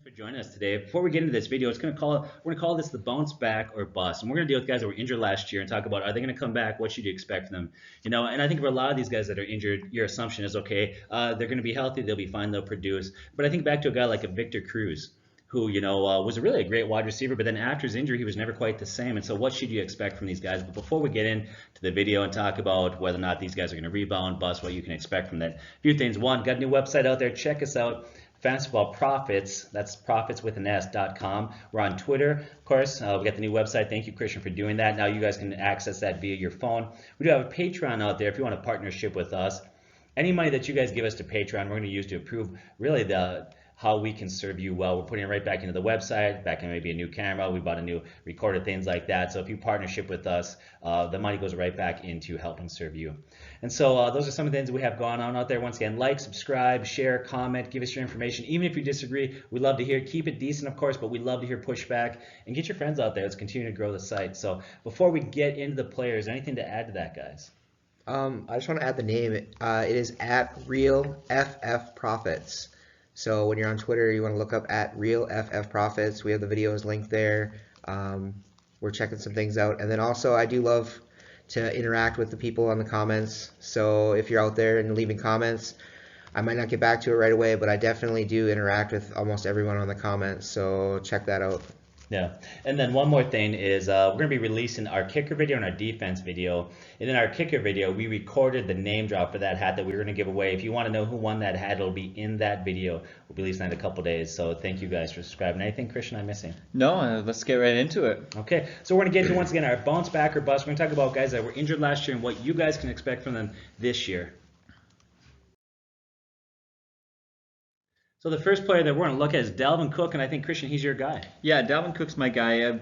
For joining us today. Before we get into this video, we're gonna call this the bounce back or bust, and we're gonna deal with guys that were injured last year and talk about, are they gonna come back? What should you expect from them? And I think for a lot of these guys that are injured, your assumption is okay, they're gonna be healthy, they'll be fine, they'll produce. But I think back to a guy like a Victor Cruz, who was really a great wide receiver, but then after his injury, he was never quite the same. And so, what should you expect from these guys? But before we get into the video and talk about whether or not these guys are going to rebound, bust, what you can expect from that, a few things. One, got a new website out there. Check us out. Fantasy Football Profits, that's profitswithans.com. We're on Twitter, of course. We got the new website. Thank you, Christian, for doing that. Now you guys can access that via your phone. We do have a Patreon out there if you want a partnership with us. Any money that you guys give us to Patreon, we're going to use to improve really how we can serve you well. We're putting it right back into the website, back in maybe a new camera. We bought a new recorder, things like that. So if you partnership with us, the money goes right back into helping serve you. And so those are some of the things we have going on out there. Once again, like, subscribe, share, comment, give us your information. Even if you disagree, we'd love to hear it. Keep it decent, of course, but we'd love to hear pushback. And get your friends out there. Let's continue to grow the site. So before we get into the players, anything to add to that, guys? I just want to add the name. It is at RealFFProfits. So when you're on Twitter, you want to look up at RealFFProfits. We have the videos linked there. We're checking some things out. And then also, I do love to interact with the people on the comments. So if you're out there and leaving comments, I might not get back to it right away, but I definitely do interact with almost everyone on the comments. So check that out. Yeah, and then one more thing is we're going to be releasing our kicker video and our defense video. And in our kicker video, we recorded the name drop for that hat that we were going to give away. If you want to know who won that hat, it'll be in that video. We'll be releasing that in a couple days. So thank you guys for subscribing. Anything, Christian, I'm missing? No, let's get right into it. Okay, so we're going to get into, once again, our bounce back or bust. We're going to talk about guys that were injured last year and what you guys can expect from them this year. So the first player that we're going to look at is Dalvin Cook, and I think, Christian, he's your guy. Yeah, Dalvin Cook's my guy.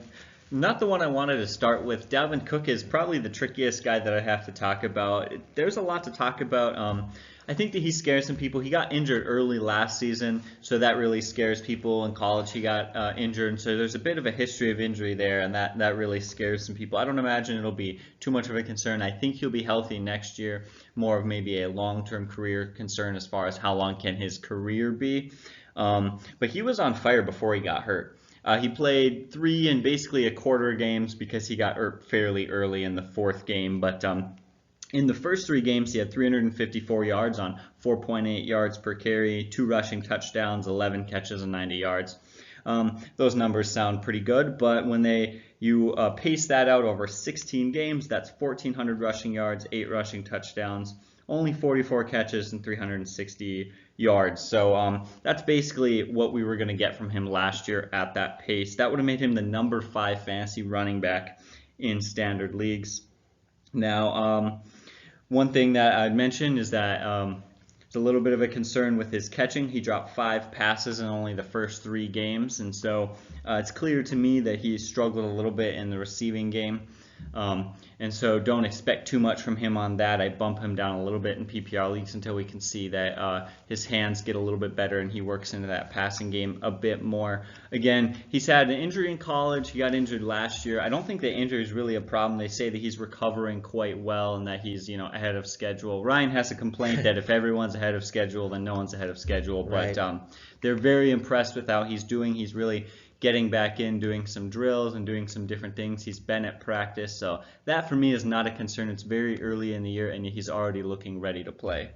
Not the one I wanted to start with. Dalvin Cook is probably the trickiest guy that I have to talk about. There's a lot to talk about. I think that he scares some people. He got injured early last season, so that really scares people. In college, he got injured, and so there's a bit of a history of injury there, and that really scares some people. I don't imagine it'll be too much of a concern. I think he'll be healthy next year, more of maybe a long-term career concern as far as how long can his career be. But he was on fire before he got hurt. He played 3 and basically a quarter games because he got hurt fairly early in the 4th game, but in the first 3 games, he had 354 yards on 4.8 yards per carry, 2 rushing touchdowns, 11 catches, and 90 yards. Those numbers sound pretty good, but when you pace that out over 16 games, that's 1,400 rushing yards, 8 rushing touchdowns, only 44 catches, and 360 yards. So that's basically what we were going to get from him last year at that pace. That would have made him the number 5 fantasy running back in standard leagues. Now, one thing that I'd mention is that it's a little bit of a concern with his catching. He dropped 5 passes in only the first 3 games, and so it's clear to me that he struggled a little bit in the receiving game. And so don't expect too much from him on that. I bump him down a little bit in PPR leagues until we can see that his hands get a little bit better and he works into that passing game a bit more. Again, he's had an injury in college. He got injured last year. I don't think the injury is really a problem. They say that he's recovering quite well and that he's ahead of schedule. Ryan has a complaint that if everyone's ahead of schedule, then no one's ahead of schedule. But Right. They're very impressed with how he's doing. He's really getting back in, doing some drills and doing some different things. He's been at practice, so that for me is not a concern. It's very early in the year and he's already looking ready to play.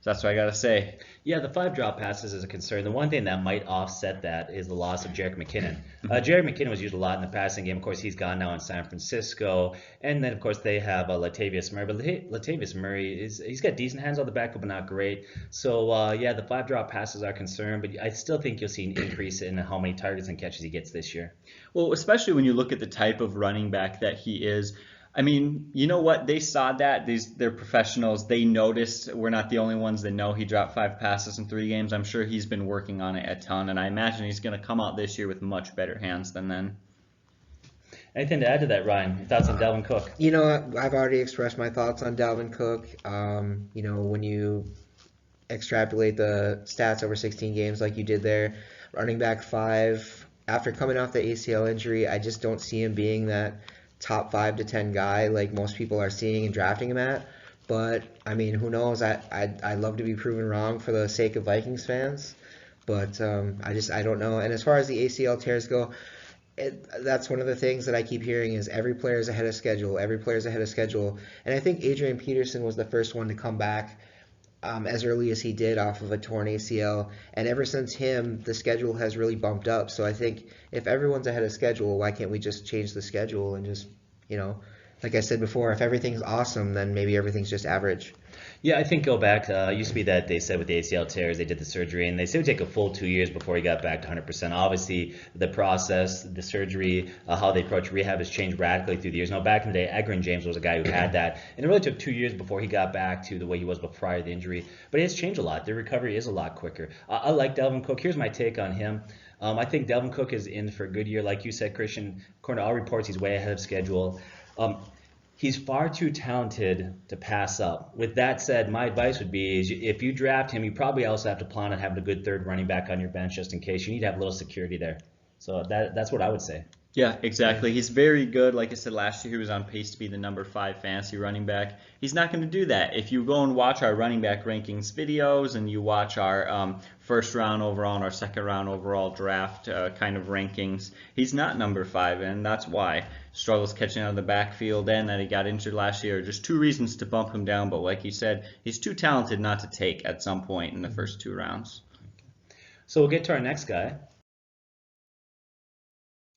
So that's what I gotta say. Yeah, the 5 drop passes is a concern. The one thing that might offset that is the loss of Jerick McKinnon. Jerick McKinnon was used a lot in the passing game. Of course, he's gone now in San Francisco. And then, of course, they have Latavius Murray. But Latavius Murray, he's got decent hands on the back, but not great. So, yeah, the 5 drop passes are a concern. But I still think you'll see an increase in how many targets and catches he gets this year. Well, especially when you look at the type of running back that he is. I mean, you know what? They saw that. They're professionals. They noticed. We're not the only ones that know he dropped 5 passes in 3 games. I'm sure he's been working on it a ton, and I imagine he's going to come out this year with much better hands than then. Anything to add to that, Ryan? Your thoughts on Dalvin Cook? I've already expressed my thoughts on Dalvin Cook. When you extrapolate the stats over 16 games like you did there, running back 5, after coming off the ACL injury, I just don't see him being that top 5 to 10 guy like most people are seeing and drafting him at. But I mean, who knows? I'd love to be proven wrong for the sake of Vikings fans. But I don't know. And as far as the ACL tears go, that's one of the things that I keep hearing is every player is ahead of schedule. Every player is ahead of schedule. And I think Adrian Peterson was the first one to come back as early as he did off of a torn ACL. And ever since him, the schedule has really bumped up. So I think if everyone's ahead of schedule, why can't we just change the schedule and just, like I said before, if everything's awesome, then maybe everything's just average. Yeah, I think go back. It used to be that they said with the ACL tears, they did the surgery, and they said it would take a full 2 years before he got back to 100%. Obviously, the process, the surgery, how they approach rehab has changed radically through the years. Now, back in the day, Edgerrin James was a guy who had that, and it really took 2 years before he got back to the way he was prior to the injury. But it has changed a lot. The recovery is a lot quicker. I like Dalvin Cook. Here's my take on him. I think Dalvin Cook is in for a good year. Like you said, Christian, according to all reports, he's way ahead of schedule. He's far too talented to pass up. With that said, my advice would be is if you draft him, you probably also have to plan on having a good third running back on your bench just in case. You need to have a little security there. So that's what I would say. Yeah, exactly. He's very good. Like I said, last year he was on pace to be the number 5 fantasy running back. He's not going to do that. If you go and watch our running back rankings videos and you watch our first round overall and our second round overall draft kind of rankings, he's not number 5, and that's why. Struggles catching out of the backfield and that he got injured last year are just 2 reasons to bump him down. But like you said, he's too talented not to take at some point in the first 2 rounds. So we'll get to our next guy.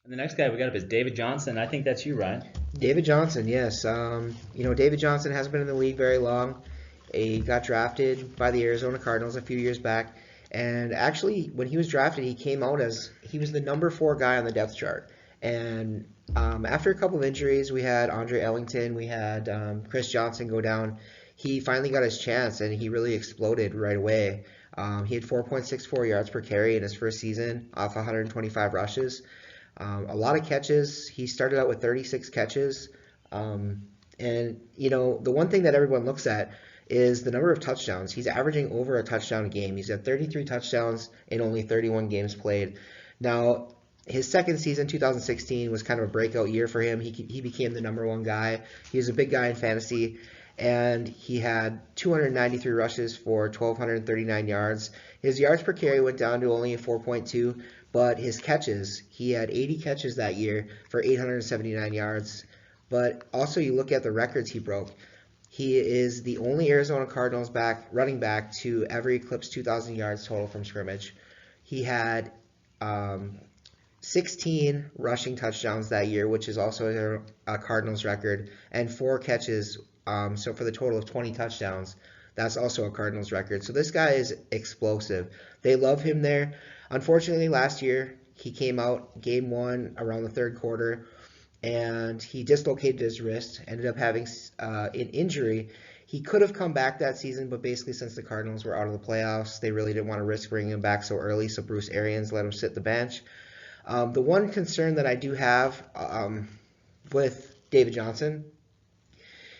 And the next guy we got up is David Johnson. I think that's you, Ryan. David Johnson, yes. David Johnson hasn't been in the league very long. He got drafted by the Arizona Cardinals a few years back. And actually, when he was drafted, he came out as he was the number 4 guy on the depth chart. And after a couple of injuries, we had Andre Ellington, we had Chris Johnson go down. He finally got his chance, and he really exploded right away. He had 4.64 yards per carry in his first season off 125 rushes. A lot of catches. He started out with 36 catches. And, the one thing that everyone looks at is the number of touchdowns. He's averaging over a touchdown a game. He's got 33 touchdowns in only 31 games played. Now, his second season, 2016, was kind of a breakout year for him. He became the number 1 guy. He was a big guy in fantasy, and he had 293 rushes for 1,239 yards. His yards per carry went down to only 4.2, but his catches, he had 80 catches that year for 879 yards. But also you look at the records he broke. He is the only Arizona Cardinals running back to ever eclipse 2,000 yards total from scrimmage. He had 16 rushing touchdowns that year, which is also a Cardinals record, and 4 catches, so for the total of 20 touchdowns. That's also a Cardinals record. So this guy is explosive. They love him there. Unfortunately, last year, he came out game 1 around the 3rd quarter, and he dislocated his wrist, ended up having an injury. He could have come back that season, but basically since the Cardinals were out of the playoffs, they really didn't want to risk bringing him back so early, so Bruce Arians let him sit the bench. The one concern that I do have with David Johnson,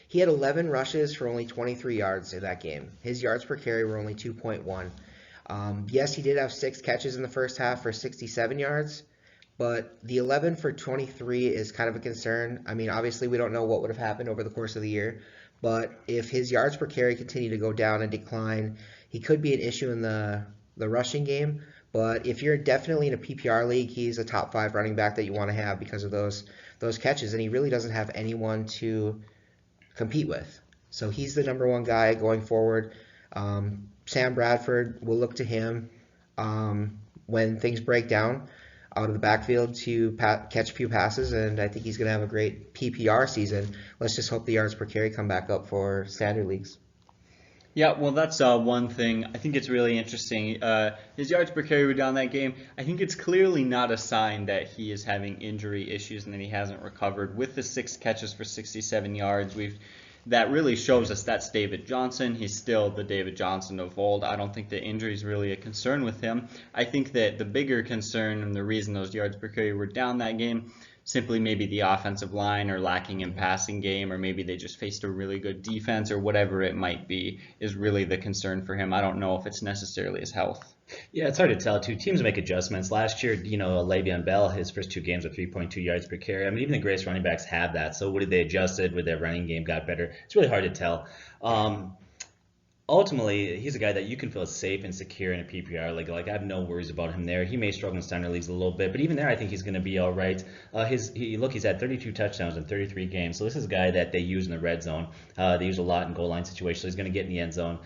he had 11 rushes for only 23 yards in that game. His yards per carry were only 2.1. Yes, he did have 6 catches in the first half for 67 yards, but the 11 for 23 is kind of a concern. I mean, obviously we don't know what would have happened over the course of the year, but if his yards per carry continue to go down and decline, he could be an issue in the rushing game. But if you're definitely in a PPR league, he's a top 5 running back that you want to have because of those catches, and he really doesn't have anyone to compete with. So he's the number 1 guy going forward. Sam Bradford will look to him when things break down out of the backfield to catch a few passes, and I think he's going to have a great PPR season. Let's just hope the yards per carry come back up for standard leagues. Yeah, well, that's one thing. I think it's really interesting. His yards per carry were down that game. I think it's clearly not a sign that he is having injury issues and that he hasn't recovered. With the 6 catches for 67 yards, that really shows us that's David Johnson. He's still the David Johnson of old. I don't think that injury is really a concern with him. I think that the bigger concern and the reason those yards per carry were down that game, simply maybe the offensive line or lacking in passing game, or maybe they just faced a really good defense or whatever it might be, is really the concern for him. I don't know if it's necessarily his health. Yeah, it's hard to tell, too. Teams make adjustments. Last year, Le'Veon Bell, his first 2 games with 3.2 yards per carry. I mean, even the greatest running backs have that. So what did they adjusted with their running game got better? It's really hard to tell. ultimately, he's a guy that you can feel safe and secure in a PPR league. Like I have no worries about him there. He may struggle in standard leagues a little bit, but even there, I think he's going to be all right. He's had 32 touchdowns in 33 games. So this is a guy that they use in the red zone. They use a lot in goal line situations. So he's going to get in the end zone.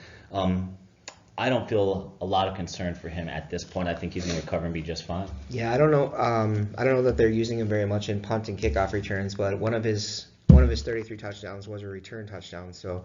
I don't feel a lot of concern for him at this point. I think he's going to recover and be just fine. Yeah, I don't know. I don't know that they're using him very much in punt and kickoff returns, but one of his 33 touchdowns was a return touchdown. So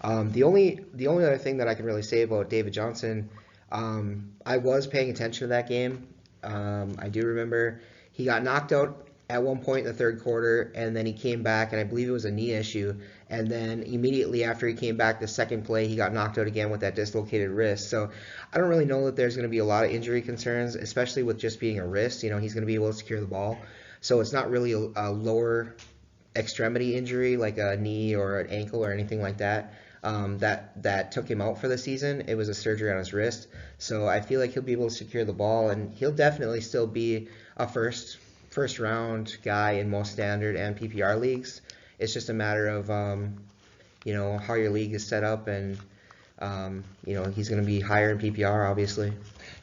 the only other thing that I can really say about David Johnson, I was paying attention to that game. I do remember he got knocked out at one point in the third quarter, and then he came back, and I believe it was a knee issue. And then immediately after he came back, the second play, he got knocked out again with that dislocated wrist. So I don't really know that there's going to be a lot of injury concerns, especially with just being a wrist. You know, he's going to be able to secure the ball. So it's not really a lower extremity injury like a knee or an ankle or anything like that. That took him out for the season. It was a surgery on his wrist. So I feel like he'll be able to secure the ball, and he'll definitely still be a first round guy in most standard and PPR leagues. It's just a matter of how your league is set up, and he's going to be higher in PPR, obviously.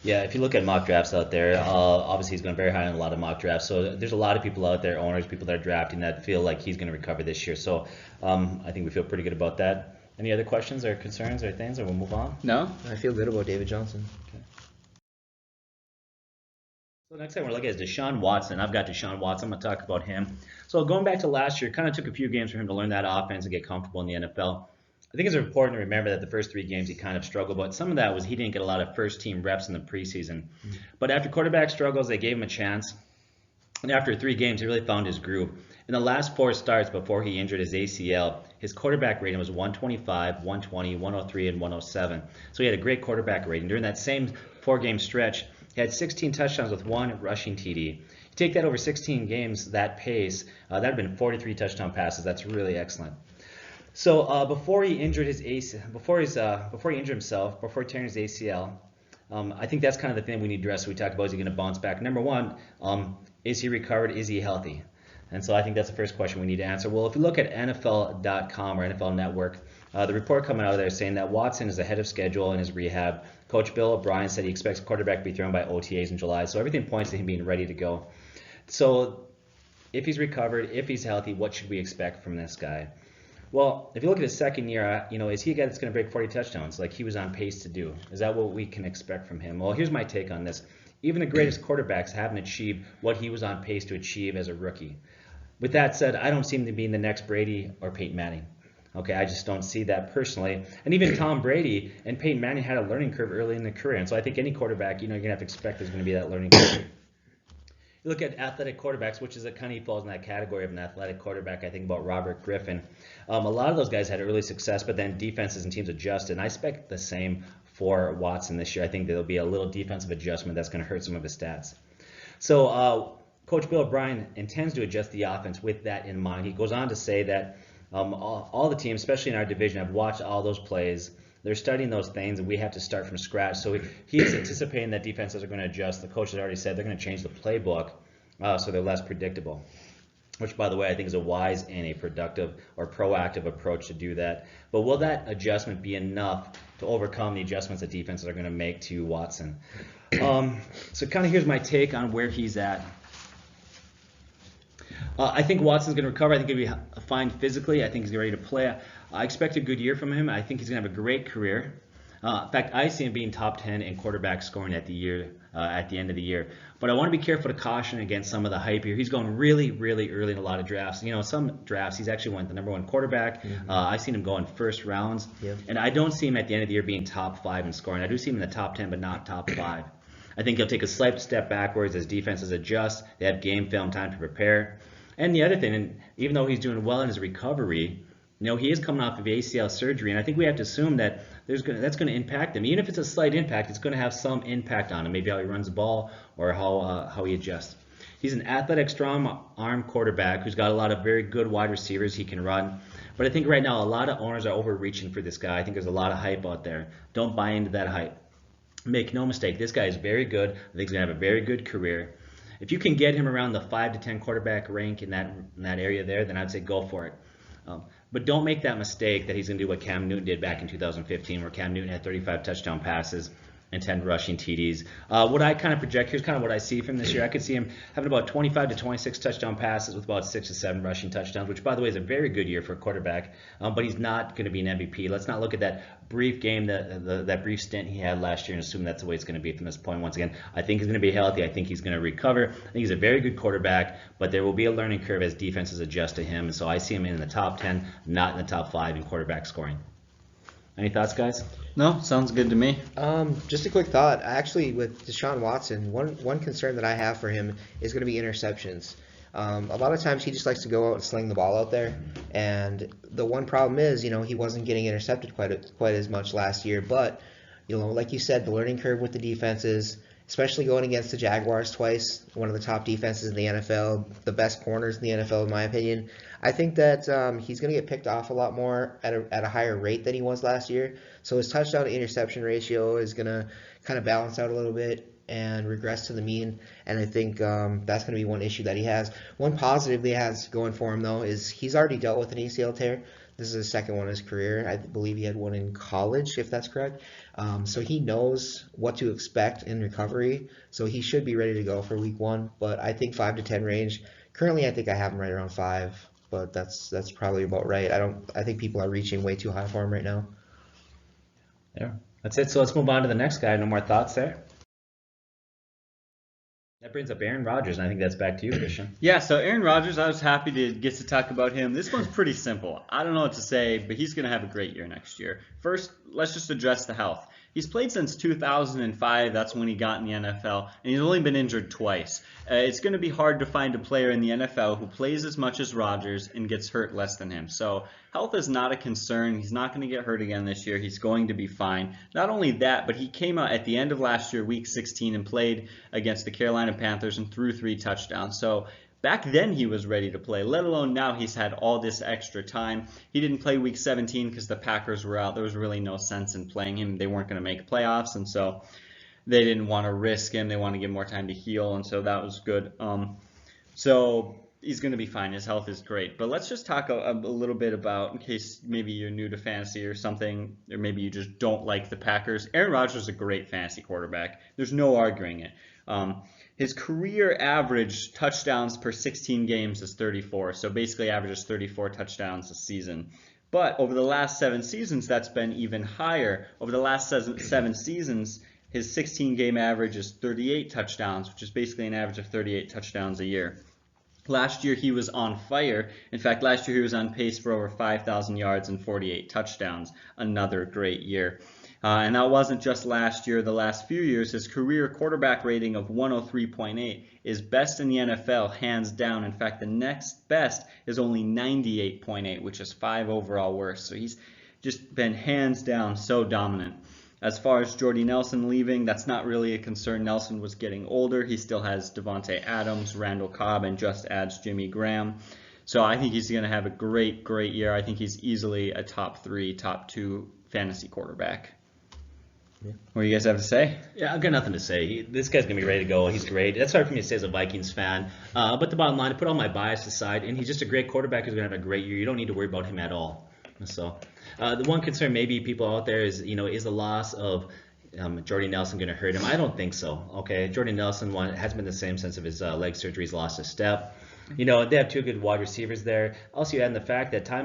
Yeah, if you look at mock drafts out there, obviously he's going very high in a lot of mock drafts. So there's a lot of people out there, owners, people that are drafting, that feel like he's going to recover this year. So I think we feel pretty good about that. Any other questions or concerns or things, or we'll move on? No? I feel good about David Johnson. Okay. So next thing we're looking at is Deshaun Watson. I've got Deshaun Watson. I'm going to talk about him. So going back to last year, kind of took a few games for him to learn that offense and get comfortable in the NFL. I think it's important to remember that the first 3 games he kind of struggled, but some of that was he didn't get a lot of first-team reps in the preseason. But after quarterback struggles, they gave him a chance. And after 3 games, he really found his groove. In the last 4 starts before he injured his ACL, his quarterback rating was 125, 120, 103, and 107. So he had a great quarterback rating. During that same 4-game stretch, he had 16 touchdowns with 1 rushing TD. You take that over 16 games, that pace, that would have been 43 touchdown passes. That's really excellent. So before he injured his ACL, before he injured himself, before tearing his ACL, I think that's kind of the thing we need to address. We talked about, is he going to bounce back? Number one, is he recovered? Is he healthy? And so I think that's the first question we need to answer. Well, if you look at NFL.com or NFL Network, the report coming out of there is saying that Watson is ahead of schedule in his rehab. Coach Bill O'Brien said he expects quarterback to be thrown by OTAs in July. So everything points to him being ready to go. So if he's recovered, if he's healthy, what should we expect from this guy? Well, if you look at his second year, is he a guy that's going to break 40 touchdowns like he was on pace to do? Is that what we can expect from him? Well, here's my take on this. Even the greatest quarterbacks haven't achieved what he was on pace to achieve as a rookie. With that said, I don't see him to be the next Brady or Peyton Manning. Okay, I just don't see that personally. And even Tom Brady and Peyton Manning had a learning curve early in their career. And so I think any quarterback, you're going to have to expect there's going to be that learning curve. You look at athletic quarterbacks, which is a kind of falls in that category of an athletic quarterback. I think about Robert Griffin. A lot of those guys had early success, but then defenses and teams adjusted. And I expect the same for Watson this year. I think there'll be a little defensive adjustment that's going to hurt some of his stats. So Coach Bill O'Brien intends to adjust the offense with that in mind. He goes on to say that all the teams, especially in our division, have watched all those plays. They're studying those things, and we have to start from scratch. So he's anticipating that defenses are going to adjust. The coach has already said they're going to change the playbook so they're less predictable, which, by the way, I think is a wise and a productive or proactive approach to do that. But will that adjustment be enough to overcome the adjustments that defenses are going to make to Watson? So kind of here's my take on where he's at. I think Watson's going to recover. I think he'll be fine physically. I think he's ready to play. I expect a good year from him. I think he's going to have a great career. In fact, I see him being top 10 in quarterback scoring at the end of the year. But I want to be careful to caution against some of the hype here. He's going really, really early in a lot of drafts. Some drafts he's actually went the #1 quarterback. I've seen him go in first rounds. Yep. And I don't see him at the end of the year being top 5 in scoring. I do see him in the top 10, but not top 5. I think he'll take a slight step backwards as defenses adjust. They have game film time to prepare. And the other thing, and even though he's doing well in his recovery, he is coming off of ACL surgery, and I think we have to assume that that's going to impact him. Even if it's a slight impact, it's going to have some impact on him, maybe how he runs the ball or how he adjusts. He's an athletic, strong-arm quarterback who's got a lot of very good wide receivers he can run. But I think right now a lot of owners are overreaching for this guy. I think there's a lot of hype out there. Don't buy into that hype. Make no mistake, this guy is very good. I think he's going to have a very good career. If you can get him around the 5 to 10 quarterback rank in that area there, then I'd say go for it. But don't make that mistake that he's going to do what Cam Newton did back in 2015, where Cam Newton had 35 touchdown passes and 10 rushing TDs. What I kind of project, here's kind of what I see from this year. I could see him having about 25 to 26 touchdown passes with about 6 to 7 rushing touchdowns, which, by the way, is a very good year for a quarterback. But he's not going to be an MVP. Let's not look at that brief game, that brief stint he had last year, and assume that's the way it's going to be from this point. Once again, I think he's going to be healthy. I think he's going to recover. I think he's a very good quarterback, but there will be a learning curve as defenses adjust to him. And so I see him in the top 10, not in the top 5 in quarterback scoring. Any thoughts, guys? No, sounds good to me. Just a quick thought. Actually, with Deshaun Watson, one concern that I have for him is going to be interceptions. A lot of times he just likes to go out and sling the ball out there, and the one problem is, he wasn't getting intercepted quite as much last year. But like you said, the learning curve with the defenses, especially going against the Jaguars twice, one of the top defenses in the NFL, the best corners in the NFL in my opinion. I think that he's going to get picked off a lot more at a higher rate than he was last year. So his touchdown to interception ratio is going to kind of balance out a little bit and regress to the mean. And I think that's going to be one issue that he has. One positive he has going for him, though, is he's already dealt with an ACL tear. This is his second one in his career. I believe he had one in college, if that's correct. So he knows what to expect in recovery. So he should be ready to go for week 1. But I think 5 to 10 range. Currently, I think I have him right around 5. But that's probably about right. I think people are reaching way too high for him right now. Yeah, that's it. So let's move on to the next guy. No more thoughts there? That brings up Aaron Rodgers, and I think that's back to you, Christian. Yeah, so Aaron Rodgers, I was happy to get to talk about him. This one's pretty simple. I don't know what to say, but he's going to have a great year next year. First, let's just address the health. He's played since 2005. That's when he got in the NFL, and he's only been injured twice. It's going to be hard to find a player in the NFL who plays as much as Rodgers and gets hurt less than him. So health is not a concern. He's not going to get hurt again this year. He's going to be fine. Not only that, but he came out at the end of last year, week 16, and played against the Carolina Panthers and threw 3 touchdowns. So back then he was ready to play, let alone now he's had all this extra time. He didn't play week 17 because the Packers were out. There was really no sense in playing him. They weren't going to make playoffs, and so they didn't want to risk him. They wanted to give him more time to heal, and so that was good. So he's going to be fine. His health is great. But let's just talk a little bit about, in case maybe you're new to fantasy or something, or maybe you just don't like the Packers. Aaron Rodgers is a great fantasy quarterback. There's no arguing it. His career average touchdowns per 16 games is 34, so basically averages 34 touchdowns a season. But over the last 7 seasons, that's been even higher. Over the last 7 seasons, his 16-game average is 38 touchdowns, which is basically an average of 38 touchdowns a year. Last year, he was on fire. In fact, last year he was on pace for over 5,000 yards and 48 touchdowns. Another great year. And that wasn't just last year. The last few years, his career quarterback rating of 103.8 is best in the NFL, hands down. In fact, the next best is only 98.8, which is 5 overall worse. So he's just been hands down so dominant. As far as Jordy Nelson leaving, that's not really a concern. Nelson was getting older. He still has Devontae Adams, Randall Cobb, and just adds Jimmy Graham. So I think he's going to have a great, great year. I think he's easily a top 3, top 2 fantasy quarterback. Yeah. What do you guys have to say? Yeah, I've got nothing to say. This guy's going to be ready to go. He's great. That's hard for me to say as a Vikings fan. But the bottom line, to put all my bias aside, and he's just a great quarterback who's going to have a great year. You don't need to worry about him at all. So the one concern maybe people out there is, is the loss of Jordy Nelson going to hurt him? I don't think so. Okay, Jordy Nelson hasn't been the same since of his leg surgery. He's lost a step. They have 2 good wide receivers there. Also, you add in the fact that Ty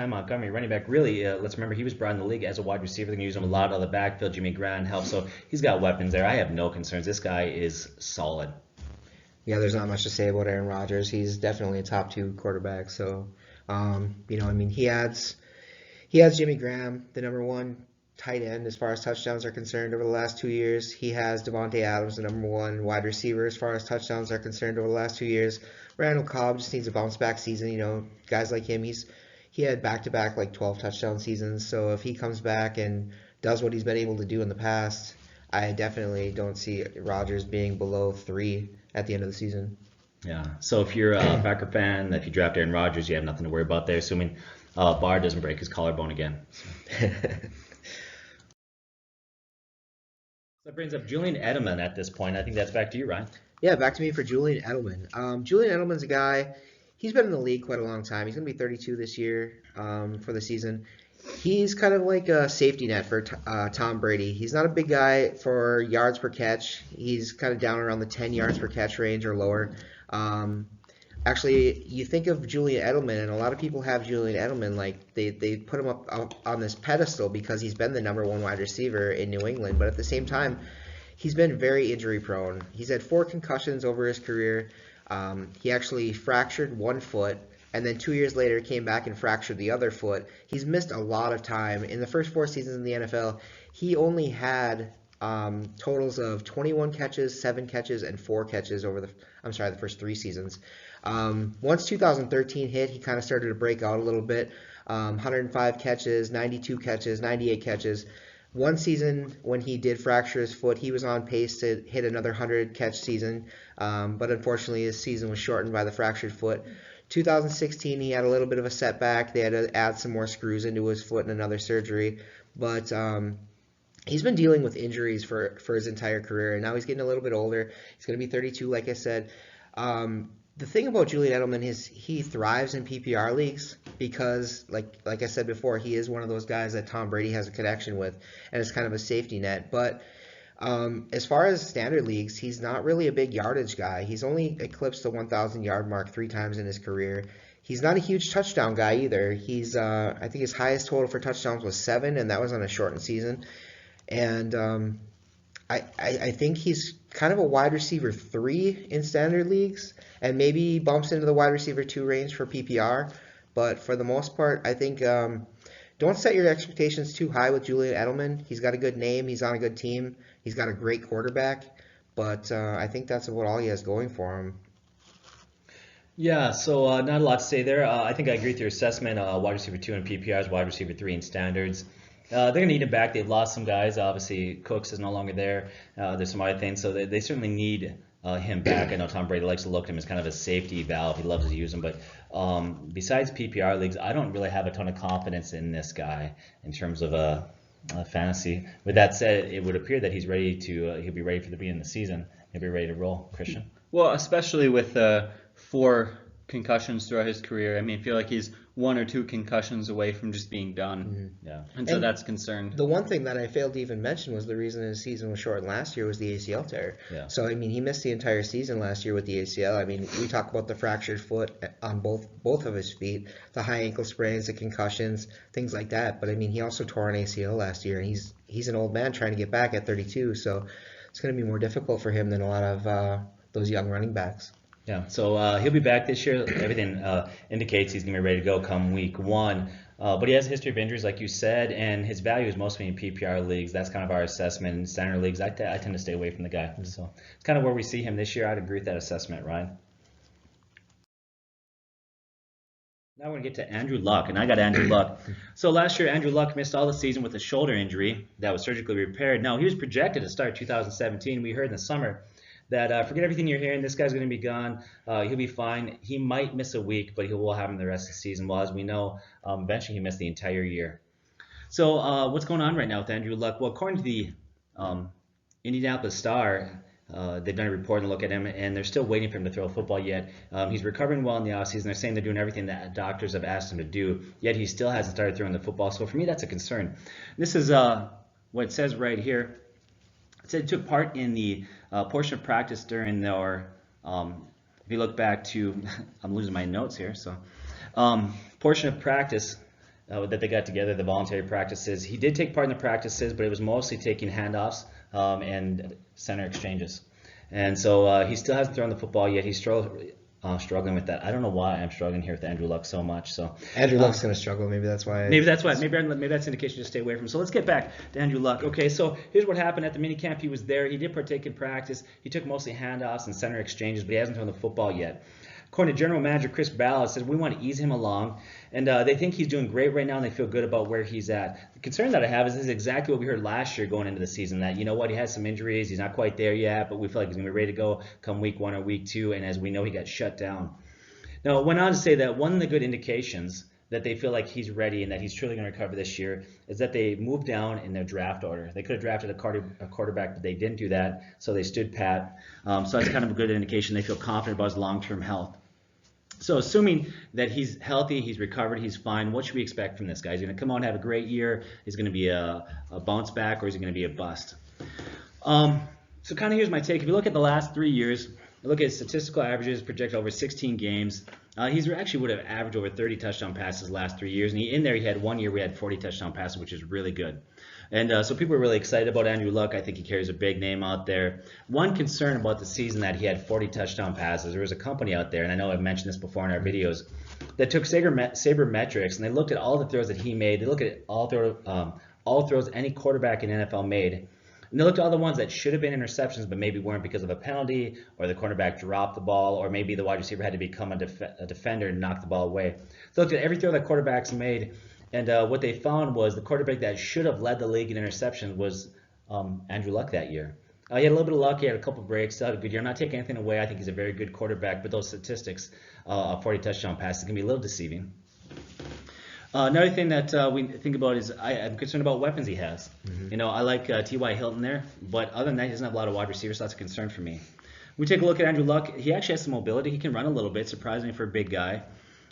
Montgomery, running back, really, let's remember, he was brought in the league as a wide receiver. They're going to use him a lot out of the backfield. Jimmy Graham helps, so he's got weapons there. I have no concerns. This guy is solid. Yeah, there's not much to say about Aaron Rodgers. He's definitely a top 2 quarterback. So, he adds Jimmy Graham, the number 1 tight end as far as touchdowns are concerned over the last 2 years. He has Devontae Adams, the number 1 wide receiver as far as touchdowns are concerned over the last 2 years. Randall Cobb just needs a bounce back season. Guys like him, he had back-to-back 12 touchdown seasons. So if he comes back and does what he's been able to do in the past, I definitely don't see Rodgers being below 3 at the end of the season. Yeah. So if you're a Packer fan, if you draft Aaron Rodgers, you have nothing to worry about there, assuming Barr doesn't break his collarbone again. So. That brings up Julian Edelman at this point. I think that's back to you, Ryan. Yeah, back to me for Julian Edelman. Julian Edelman's a guy, he's been in the league quite a long time. He's going to be 32 this year for the season. He's kind of like a safety net for Tom Brady. He's not a big guy for yards per catch. He's kind of down around the 10 yards per catch range or lower. Actually, you think of Julian Edelman, and a lot of people have Julian Edelman, like they put him up on this pedestal because he's been the number one wide receiver in New England. But at the same time, he's been very injury prone. He's had 4 concussions over his career. He actually fractured one foot, and then 2 years later came back and fractured the other foot. He's missed a lot of time. In the first 4 seasons in the NFL, he only had totals of 21 catches, 7 catches, and 4 catches over the first 3 seasons. Once 2013 hit, he kind of started to break out a little bit. 105 catches, 92 catches, 98 catches. One season when he did fracture his foot, he was on pace to hit another 100 catch season, but unfortunately his season was shortened by the fractured foot. 2016 he had a little bit of a setback. They had to add some more screws into his foot and another surgery, but he's been dealing with injuries for his entire career, and now he's getting a little bit older. He's going to be 32, like I said. The thing about Julian Edelman is he thrives in PPR leagues because, like I said before, he is one of those guys that Tom Brady has a connection with, and it's kind of a safety net. But as far as standard leagues, he's not really a big yardage guy. He's only eclipsed the 1,000-yard mark 3 times in his career. He's not a huge touchdown guy either. He's I think his highest total for touchdowns was 7, and that was on a shortened season. And I think he's kind of a wide receiver 3 in standard leagues, and maybe bumps into the wide receiver 2 range for PPR. But for the most part, I think don't set your expectations too high with Julian Edelman. He's got a good name. He's on a good team. He's got a great quarterback. But I think that's about all he has going for him. Yeah, so not a lot to say there. I think I agree with your assessment. Wide receiver 2 in PPRs, wide receiver 3 in standards. They're going to need him back. They've lost some guys. Obviously, Cooks is no longer there. There's some other things. So they certainly need him back. I know Tom Brady likes to look at him as kind of a safety valve. He loves to use him. But besides PPR leagues, I don't really have a ton of confidence in this guy in terms of fantasy. With that said, it would appear that he's ready to he'll be ready for the beginning of the season. He'll be ready to roll. Christian? Well, especially with 4 concussions throughout his career. I mean, I feel like he's 1 or 2 concussions away from just being done. Mm-hmm. Yeah. And so that's concerned. The one thing that I failed to even mention was the reason his season was shortened last year was the ACL tear. Yeah. So, I mean, he missed the entire season last year with the ACL. I mean, we talk about the fractured foot on both of his feet, the high ankle sprains, the concussions, things like that. But, I mean, he also tore an ACL last year, and he's an old man trying to get back at 32. So it's going to be more difficult for him than a lot of those young running backs. Yeah, so he'll be back this year. Everything indicates he's going to be ready to go come week 1. But he has a history of injuries, like you said, and his value is mostly in PPR leagues. That's kind of our assessment. In standard leagues, I tend to stay away from the guy. So it's kind of where we see him this year. I'd agree with that assessment, Ryan. Now we're going to get to Andrew Luck, and I got Andrew Luck. So last year, Andrew Luck missed all the season with a shoulder injury that was surgically repaired. Now, he was projected to start 2017. We heard in the summer that forget everything you're hearing, this guy's going to be gone, he'll be fine. He might miss a week, but he will have him the rest of the season. Well, as we know, eventually he missed the entire year. So what's going on right now with Andrew Luck? Well, according to the Indianapolis Star, they've done a report and look at him, and they're still waiting for him to throw a football yet. He's recovering well in the offseason. They're saying they're doing everything that doctors have asked him to do, yet he still hasn't started throwing the football. So for me, that's a concern. This is what it says right here. It said it took part in the portion of practice during their, if you look back to, I'm losing my notes here, so portion of practice that they got together, the voluntary practices. He did take part in the practices, but it was mostly taking handoffs and center exchanges. And so he still hasn't thrown the football yet. He's struggling with that. I don't know why I'm struggling here with Andrew Luck so much. So Andrew Luck's going to struggle. Maybe that's why. Maybe that's indication to stay away from him. So let's get back to Andrew Luck. Okay, so here's what happened at the minicamp. He was there. He did partake in practice. He took mostly handoffs and center exchanges, but he hasn't thrown the football yet. According to General Manager Chris Ballard, says we want to ease him along, and they think he's doing great right now, and they feel good about where he's at. The concern that I have is this is exactly what we heard last year going into the season, that, you know what, he has some injuries, he's not quite there yet, but we feel like he's going to be ready to go come week 1 or week 2, and as we know, he got shut down. Now, it went on to say that one of the good indications that they feel like he's ready and that he's truly going to recover this year is that they moved down in their draft order. They could have drafted a quarterback, but they didn't do that, so they stood pat. So that's kind of a good indication they feel confident about his long-term health. So assuming that he's healthy, he's recovered, he's fine, what should we expect from this guy? He's going to come out and have a great year? He's going to be a bounce back, or is he going to be a bust? So kind of here's my take. If you look at the last 3 years, look at his statistical averages projected over 16 games. He's actually would have averaged over 30 touchdown passes the last 3 years. And in there, he had 1 year we had 40 touchdown passes, which is really good. And so people are really excited about Andrew Luck. I think he carries a big name out there. One concern about the season that he had 40 touchdown passes, there was a company out there, and I know I've mentioned this before in our videos, that took Sabermetrics, and they looked at all the throws that he made. They looked at all throws any quarterback in NFL made. And they looked at all the ones that should have been interceptions but maybe weren't because of a penalty, or the cornerback dropped the ball, or maybe the wide receiver had to become a defender and knock the ball away. So they looked at every throw that quarterbacks made, and what they found was the quarterback that should have led the league in interceptions was Andrew Luck that year. He had a little bit of luck. He had a couple breaks. He had a good year. I'm not taking anything away. I think he's a very good quarterback, but those statistics of 40 touchdown passes can be a little deceiving. Another thing that we think about is I'm concerned about weapons he has. You know, I like T.Y. Hilton there, but other than that, he doesn't have a lot of wide receivers, so that's a concern for me. We take a look at Andrew Luck. He actually has some mobility. He can run a little bit, surprisingly for a big guy.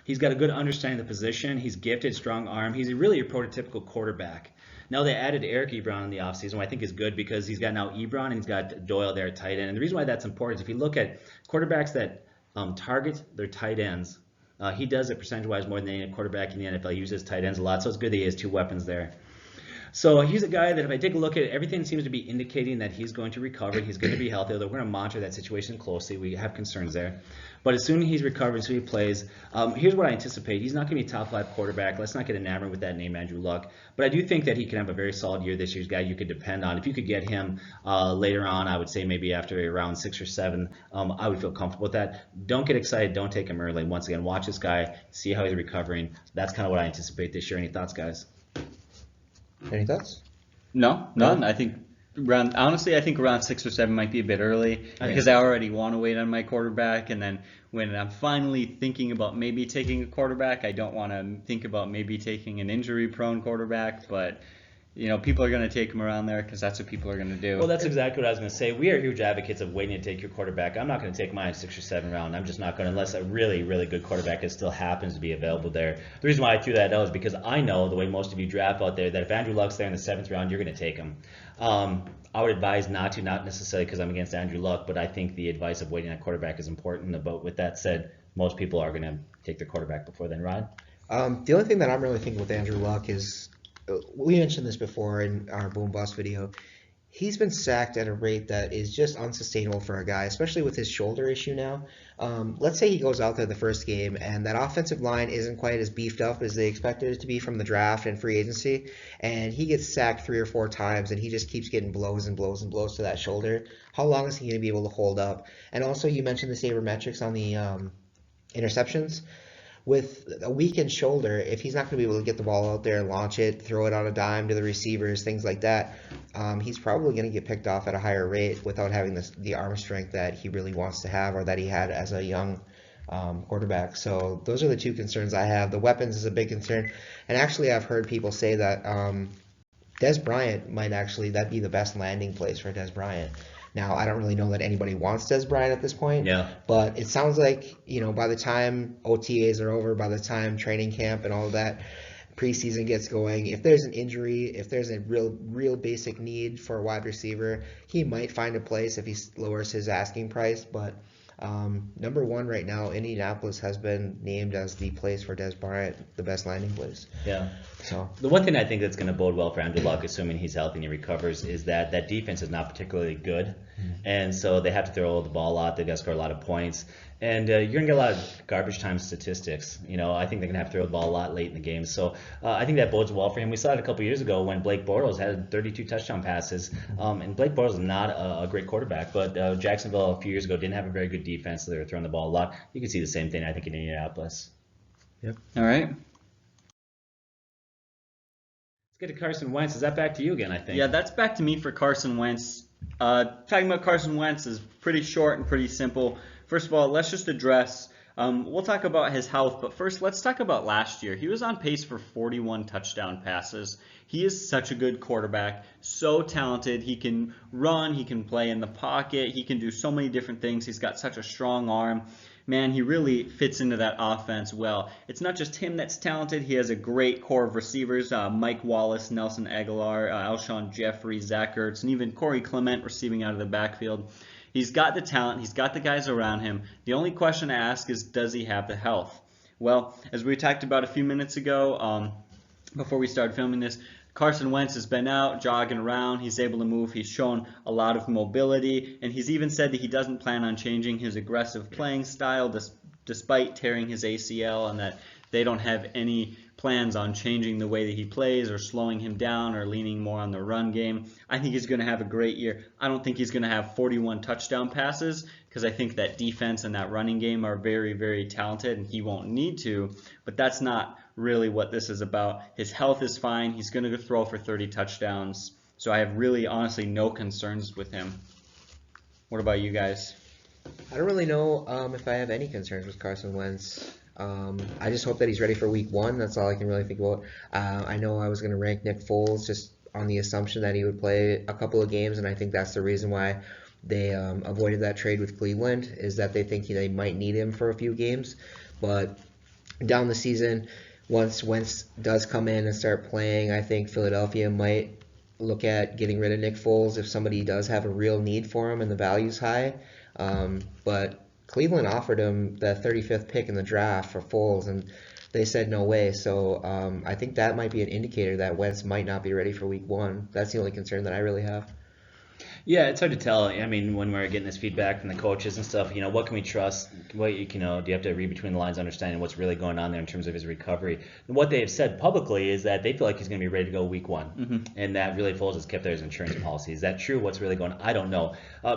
He's got a good understanding of the position. He's gifted, strong arm. He's really a prototypical quarterback. Now they added Eric Ebron in the offseason, which I think is good because he's got now Ebron and he's got Doyle there at tight end. And the reason why that's important is if you look at quarterbacks that target their tight ends, he does it percentage-wise more than any quarterback in the NFL. He uses tight ends a lot, so it's good that he has 2 weapons there. So he's a guy that if I take a look at it, everything seems to be indicating that he's going to recover. He's going to be healthy, although we're going to monitor that situation closely. We have concerns there. But as soon as he's recovered, as soon as he plays, here's what I anticipate. He's not going to be a top-5 quarterback. Let's not get enamored with that name, Andrew Luck. But I do think that he can have a very solid year this year. He's a guy you could depend on. If you could get him later on, I would say maybe after around 6 or 7, I would feel comfortable with that. Don't get excited. Don't take him early. Once again, watch this guy, see how he's recovering. That's kind of what I anticipate this year. Any thoughts, guys? Any thoughts? No, none. I think honestly, I think around 6 or 7 might be a bit early because I already want to wait on my quarterback, and then when I'm finally thinking about maybe taking a quarterback, I don't want to think about maybe taking an injury-prone quarterback, but you know, people are going to take him around there because that's what people are going to do. Well, that's exactly what I was going to say. We are huge advocates of waiting to take your quarterback. I'm not going to take mine 6 or 7 round. I'm just not going to, unless a really, really good quarterback that still happens to be available there. The reason why I threw that out is because I know the way most of you draft out there that if Andrew Luck's there in the 7th round, you're going to take him. I would advise not to, not necessarily because I'm against Andrew Luck, but I think the advice of waiting on quarterback is important. But with that said, most people are going to take their quarterback before then. Rod? The only thing that I'm really thinking with Andrew Luck is, we mentioned this before in our Boom Bust video, he's been sacked at a rate that is just unsustainable for a guy, especially with his shoulder issue now. Let's say he goes out there the first game and that offensive line isn't quite as beefed up as they expected it to be from the draft and free agency, and he gets sacked 3 or 4 times and he just keeps getting blows and blows and blows to that shoulder. How long is he going to be able to hold up? And also, you mentioned the sabermetrics on the interceptions. With a weakened shoulder, if he's not going to be able to get the ball out there, launch it, throw it on a dime to the receivers, things like that, he's probably going to get picked off at a higher rate without having the arm strength that he really wants to have or that he had as a young quarterback. So those are the 2 concerns I have. The weapons is a big concern. And actually, I've heard people say that Dez Bryant might actually, that'd be the best landing place for Dez Bryant. Now, I don't really know that anybody wants Dez Bryant at this point, but it sounds like, you know, by the time OTAs are over, by the time training camp and all of that preseason gets going, if there's an injury, if there's a real basic need for a wide receiver, he might find a place if he lowers his asking price. But number 1 right now, Indianapolis has been named as the place for Dez Bryant, the best landing place. Yeah. So the one thing I think that's going to bode well for Andrew Luck, assuming he's healthy and he recovers, is that that defense is not particularly good, and so they have to throw the ball a lot. They've got to score a lot of points, and you're going to get a lot of garbage time statistics. You know, I think they're going to have to throw the ball a lot late in the game. So I think that bodes well for him. We saw it a couple years ago when Blake Bortles had 32 touchdown passes, and Blake Bortles is not a great quarterback, but Jacksonville a few years ago didn't have a very good defense, so they were throwing the ball a lot. You can see the same thing, I think, in Indianapolis. Yep. All right. Let's get to Carson Wentz. Is that back to you again, I think? Yeah, that's back to me for Carson Wentz. Talking about Carson Wentz is pretty short and pretty simple. First of all, let's just address We'll talk about his health, but first let's talk about last year. He was on pace for 41 touchdown passes. He is such a good quarterback, so talented. He can run, he can play in the pocket, he can do so many different things. He's got such a strong arm. Man, he really fits into that offense well. It's not just him that's talented. He has a great core of receivers, Mike Wallace, Nelson Aguilar, Alshon Jeffrey, Zach Ertz, and even Corey Clement receiving out of the backfield. He's got the talent. He's got the guys around him. The only question to ask is, does he have the health? Well, as we talked about a few minutes ago, before we started filming this, Carson Wentz has been out jogging around. He's able to move. He's shown a lot of mobility, and he's even said that he doesn't plan on changing his aggressive playing style despite tearing his ACL, and that they don't have any plans on changing the way that he plays or slowing him down or leaning more on the run game. I think he's going to have a great year. I don't think he's going to have 41 touchdown passes because I think that defense and that running game are very, very talented, and he won't need to, but that's not really what this is about. His health is fine. He's going to throw for 30 touchdowns, so I have really honestly no concerns with him. What about you guys? I don't really know if I have any concerns with Carson Wentz. I just hope that he's ready for week 1. That's all I can really think about. I know I was going to rank Nick Foles just on the assumption that he would play a couple of games, and I think that's the reason why they avoided that trade with Cleveland, is that they think they might need him for a few games. But down the season, once Wentz does come in and start playing, I think Philadelphia might look at getting rid of Nick Foles if somebody does have a real need for him and the value's high. But Cleveland offered him the 35th pick in the draft for Foles, and they said no way. So I think that might be an indicator that Wentz might not be ready for week 1. That's the only concern that I really have. Yeah, it's hard to tell. I mean, when we're getting this feedback from the coaches and stuff, what can we trust? What do you have to read between the lines, understanding what's really going on there in terms of his recovery? And what they have said publicly is that they feel like he's going to be ready to go week 1, and that really Foles has kept there as insurance policy. Is that true? What's really going on? I don't know.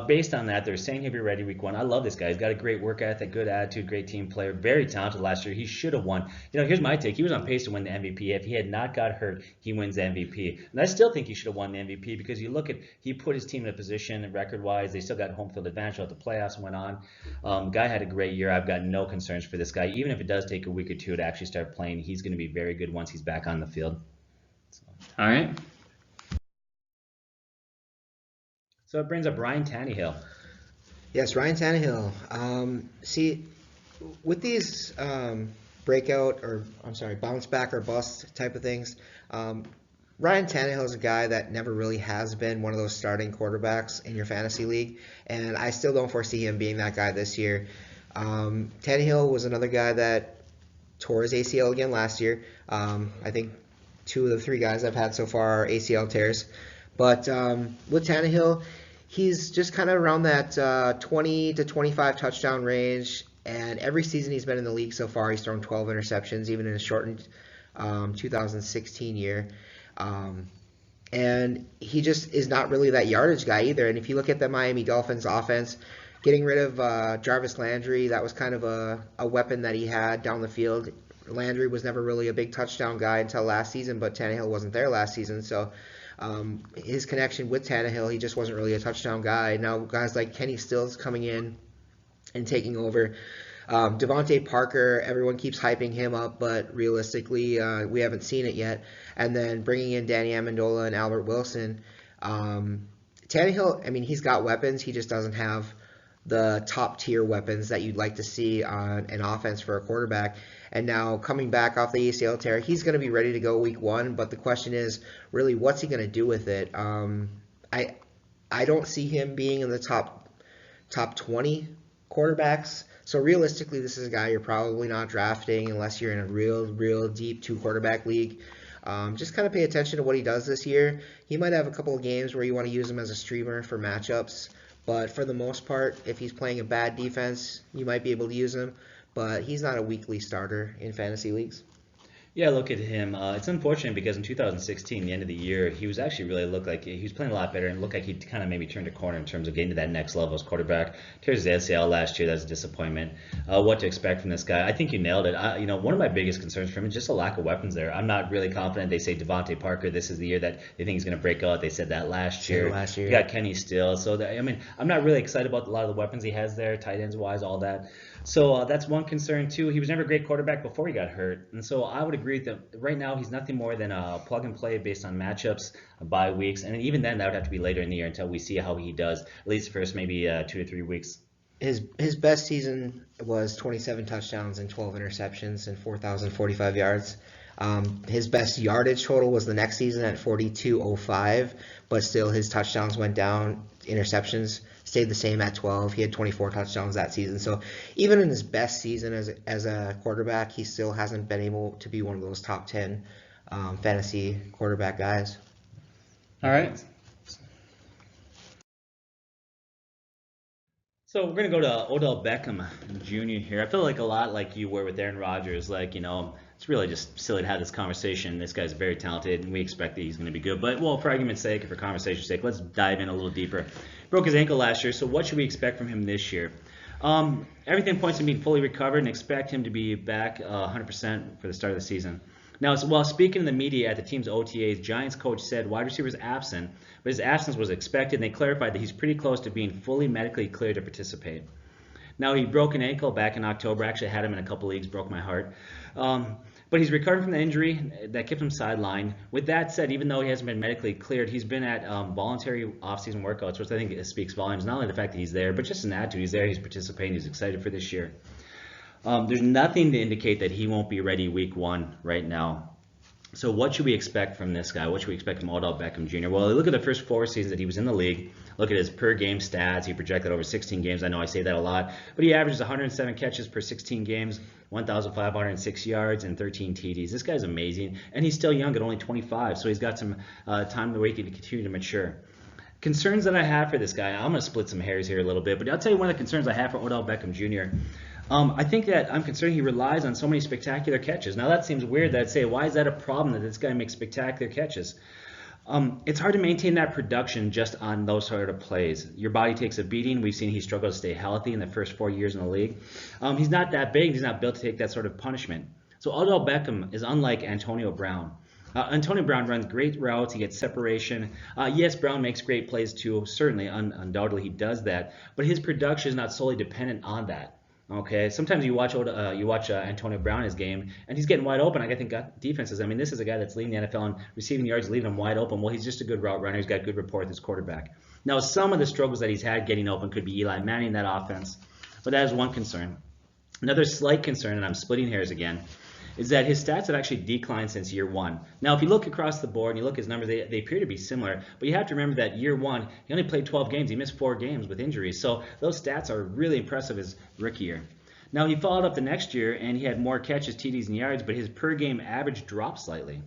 Based on that, they're saying he'll be ready week 1. I love this guy. He's got a great work ethic, good attitude, great team player, very talented last year. He should have won. Here's my take. He was on pace to win the MVP. If he had not got hurt, he wins the MVP. And I still think he should have won the MVP because you look at, he put his team in a position record-wise. They still got home field advantage out the playoffs and went on. Guy had a great year. I've got no concerns for this guy. Even if it does take a week or two to actually start playing, he's going to be very good once he's back on the field. All right. So it brings up Ryan Tannehill. Yes, Ryan Tannehill. See, with these bounce back or bust type of things, Ryan Tannehill is a guy that never really has been one of those starting quarterbacks in your fantasy league, and I still don't foresee him being that guy this year. Tannehill was another guy that tore his ACL again last year. I think 2 of the 3 guys I've had so far are ACL tears. But with Tannehill, he's just kind of around that 20 to 25 touchdown range, and every season he's been in the league so far, he's thrown 12 interceptions, even in a shortened 2016 year. And he just is not really that yardage guy either. And if you look at the Miami Dolphins offense, getting rid of Jarvis Landry, that was kind of a weapon that he had down the field. Landry was never really a big touchdown guy until last season, but Tannehill wasn't there last season. So his connection with Tannehill, he just wasn't really a touchdown guy. Now guys like Kenny Stills coming in and taking over. Devontae Parker, everyone keeps hyping him up, but realistically, we haven't seen it yet. And then bringing in Danny Amendola and Albert Wilson. Tannehill, I mean, he's got weapons. He just doesn't have the top-tier weapons that you'd like to see on an offense for a quarterback. And now coming back off the ACL tear, he's going to be ready to go week 1, but the question is, really, what's he going to do with it? I don't see him being in the top 20 quarterbacks. So realistically, this is a guy you're probably not drafting unless you're in a real deep 2-quarterback league. Just kind of pay attention to what he does this year. He might have a couple of games where you want to use him as a streamer for matchups, but for the most part, if he's playing a bad defense, you might be able to use him, but he's not a weekly starter in fantasy leagues. Yeah, look at him. It's unfortunate because in 2016, the end of the year, he was actually really looked like he was playing a lot better and looked like he kind of maybe turned a corner in terms of getting to that next level as quarterback. Tears his ACL last year, that's a disappointment. What to expect from this guy? I think you nailed it. One of my biggest concerns for him is just a lack of weapons there. I'm not really confident. They say Devontae Parker, this is the year that they think he's going to break out. They said that last year. You got Kenny Still. So, I'm not really excited about a lot of the weapons he has there, tight ends wise, all that. So that's one concern too. He was never a great quarterback before he got hurt, and so I would agree that right now he's nothing more than a plug and play based on matchups, bye weeks, and even then that would have to be later in the year until we see how he does. At least first maybe 2 to 3 weeks. His best season was 27 touchdowns and 12 interceptions and 4,045 yards. His best yardage total was the next season at 42.05, but still his touchdowns went down. Interceptions stayed the same at 12. He had 24 touchdowns that season. So even in his best season as a quarterback, he still hasn't been able to be one of those top 10 fantasy quarterback guys. All right. So we're going to go to Odell Beckham Jr. here. I feel like a lot like you were with Aaron Rodgers. It's really just silly to have this conversation. This guy's very talented, and we expect that he's going to be good. But, for argument's sake and for conversation's sake, let's dive in a little deeper. Broke his ankle last year, so what should we expect from him this year? Everything points to being fully recovered and expect him to be back 100% for the start of the season. Now, while speaking to the media at the team's OTAs, Giants coach said wide receiver is absent, but his absence was expected, and they clarified that he's pretty close to being fully medically cleared to participate. Now, he broke an ankle back in October. Actually, I had him in a couple leagues, broke my heart. But he's recovering from the injury that kept him sidelined. With that said, even though he hasn't been medically cleared, he's been at voluntary off-season workouts, which I think speaks volumes. Not only the fact that he's there, but just an attitude. He's there, he's participating, he's excited for this year. There's nothing to indicate that he won't be ready week 1 right now. So what should we expect from this guy? What should we expect from Odell Beckham Jr.? Well, look at the first 4 seasons that he was in the league. Look at his per game stats. He projected over 16 games. I know I say that a lot, but he averages 107 catches per 16 games, 1,506 yards, and 13 TDs. This guy's amazing, and he's still young at only 25, so he's got some time to wait to continue to mature. Concerns that I have for this guy, I'm going to split some hairs here a little bit, but I'll tell you one of the concerns I have for Odell Beckham Jr. I think that I'm concerned he relies on so many spectacular catches. Now that seems weird that I'd say, why is that a problem that this guy makes spectacular catches? It's hard to maintain that production just on those sort of plays. Your body takes a beating. We've seen he struggled to stay healthy in the first 4 years in the league. He's not that big. He's not built to take that sort of punishment. So Odell Beckham is unlike Antonio Brown. Antonio Brown runs great routes. He gets separation. Yes, Brown makes great plays too. Certainly, undoubtedly, he does that. But his production is not solely dependent on that. Okay, sometimes you watch Antonio Brown in his game, and he's getting wide open. I think defenses. I mean, this is a guy that's leading the NFL in receiving yards, leaving him wide open. Well, he's just a good route runner. He's got good rapport with his quarterback. Now, some of the struggles that he's had getting open could be Eli Manning in that offense, but that is one concern. Another slight concern, and I'm splitting hairs again, is that his stats have actually declined since year 1. Now, if you look across the board and you look at his numbers, they appear to be similar, but you have to remember that year 1, he only played 12 games. He missed 4 games with injuries, so those stats are really impressive his rookie year. Now, he followed up the next year, and he had more catches, TDs, and yards, but his per-game average dropped slightly.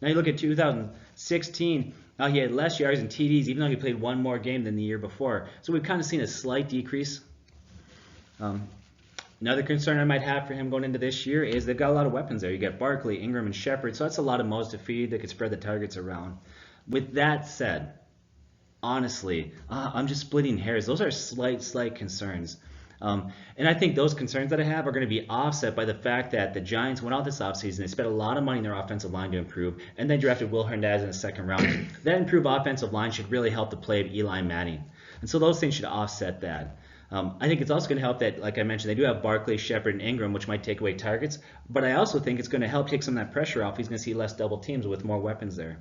Now, you look at 2016, he had less yards and TDs, even though he played 1 more game than the year before. So we've kind of seen a slight decrease. Another concern I might have for him going into this year is they've got a lot of weapons there. You got Barkley, Ingram, and Shepard, so that's a lot of mouths to feed that could spread the targets around. With that said, honestly, I'm just splitting hairs. Those are slight concerns. And I think those concerns that I have are going to be offset by the fact that the Giants went out this offseason. They spent a lot of money in their offensive line to improve, and then drafted Will Hernandez in the 2nd round. That improved offensive line should really help the play of Eli Manning. And so those things should offset that. I think it's also going to help that, like I mentioned, they do have Barkley, Shepard, and Ingram, which might take away targets. But I also think it's going to help take some of that pressure off. He's going to see less double teams with more weapons there.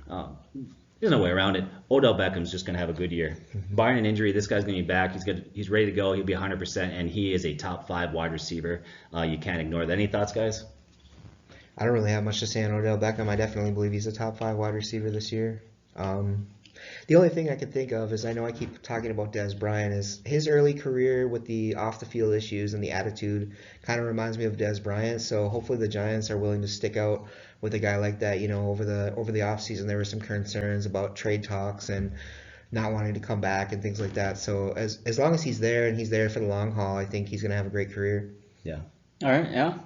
There's no way around it. Odell Beckham's just going to have a good year. Barring an injury, this guy's going to be back. He's ready to go. He'll be 100%, and he is a top 5 wide receiver. You can't ignore that. Any thoughts, guys? I don't really have much to say on Odell Beckham. I definitely believe he's a top 5 wide receiver this year. The only thing I can think of is, I know I keep talking about Dez Bryant, is his early career with the off-the-field issues and the attitude kind of reminds me of Dez Bryant. So hopefully the Giants are willing to stick out with a guy like that. You know, over the offseason there were some concerns about trade talks and not wanting to come back and things like that. So as long as he's there and he's there for the long haul, I think he's going to have a great career. Yeah. All right, yeah.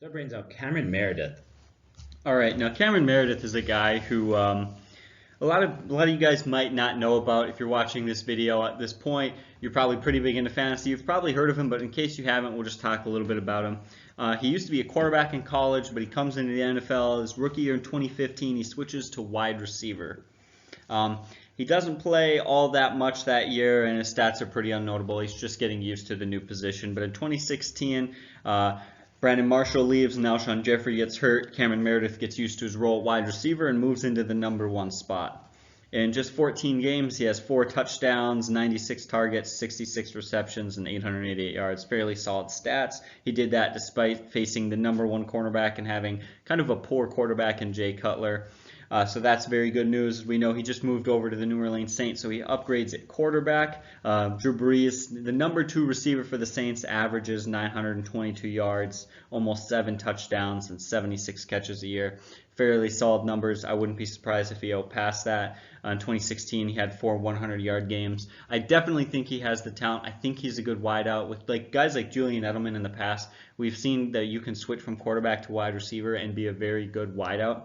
That brings up Cameron Meredith. All right, now Cameron Meredith is a guy who a lot of you guys might not know about. If you're watching this video at this point, you're probably pretty big into fantasy. You've probably heard of him, but in case you haven't, we'll just talk a little bit about him. He used to be a quarterback in college, but he comes into the NFL. His rookie year in 2015, he switches to wide receiver. He doesn't play all that much that year, and his stats are pretty unnotable. He's just getting used to the new position. But in 2016, Brandon Marshall leaves, and Alshon Jeffrey gets hurt. Cameron Meredith gets used to his role at wide receiver and moves into the number 1 spot. In just 14 games, he has 4 touchdowns, 96 targets, 66 receptions, and 888 yards. Fairly solid stats. He did that despite facing the number 1 cornerback and having kind of a poor quarterback in Jay Cutler. So that's very good news. We know he just moved over to the New Orleans Saints, so he upgrades at quarterback. Drew Brees, the number 2 receiver for the Saints, averages 922 yards, almost 7 touchdowns, and 76 catches a year. Fairly solid numbers. I wouldn't be surprised if he outpassed that. In 2016, he had 4 100-yard games. I definitely think he has the talent. I think he's a good wideout. With guys like Julian Edelman in the past, we've seen that you can switch from quarterback to wide receiver and be a very good wideout.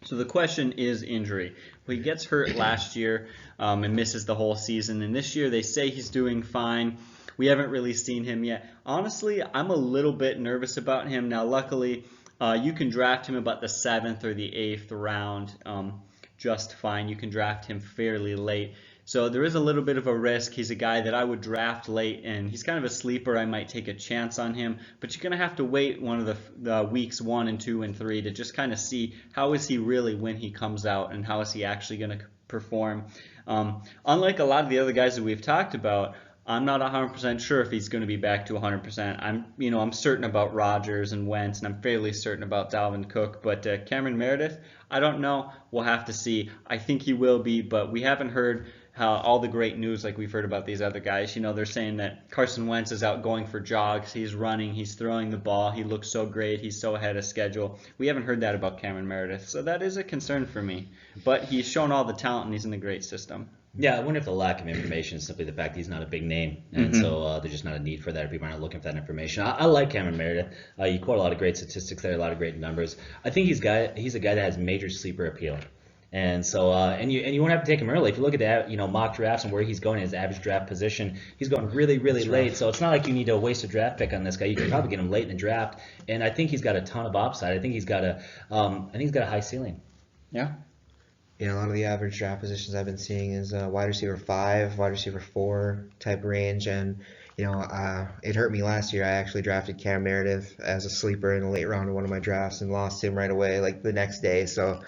So the question is injury. Well, he gets hurt last year and misses the whole season. And this year they say he's doing fine. We haven't really seen him yet. Honestly, I'm a little bit nervous about him. Now, luckily, you can draft him about the 7th or the 8th round just fine. You can draft him fairly late. So there is a little bit of a risk. He's a guy that I would draft late, and he's kind of a sleeper. I might take a chance on him, but you're going to have to wait one of the weeks 1 and 2 and 3 to just kind of see how is he really when he comes out and how is he actually going to perform. Unlike a lot of the other guys that we've talked about, I'm not 100% sure if he's going to be back to 100%. I'm certain about Rodgers and Wentz, and I'm fairly certain about Dalvin Cook. But Cameron Meredith, I don't know. We'll have to see. I think he will be, but we haven't heard all the great news like we've heard about these other guys. They're saying that Carson Wentz is out going for jogs. He's running. He's throwing the ball. He looks so great. He's so ahead of schedule. We haven't heard that about Cameron Meredith, so that is a concern for me. But he's shown all the talent, and he's in a great system. Yeah, I wonder if the lack of information is simply the fact that he's not a big name, and so there's just not a need for that. People aren't looking for that information. I like Cameron Meredith. You quote a lot of great statistics there, a lot of great numbers. I think he's a guy that has major sleeper appeal. And so, and you won't have to take him early. If you look at that, mock drafts and where he's going, his average draft position, he's going really, really late. So it's not like you need to waste a draft pick on this guy. You can probably get him late in the draft, and I think he's got a ton of upside. I think he's got a high ceiling. Yeah. A lot of the average draft positions I've been seeing is wide receiver 5, wide receiver 4 type range, and it hurt me last year. I actually drafted Cam Meredith as a sleeper in the late round of one of my drafts and lost him right away, like the next day. So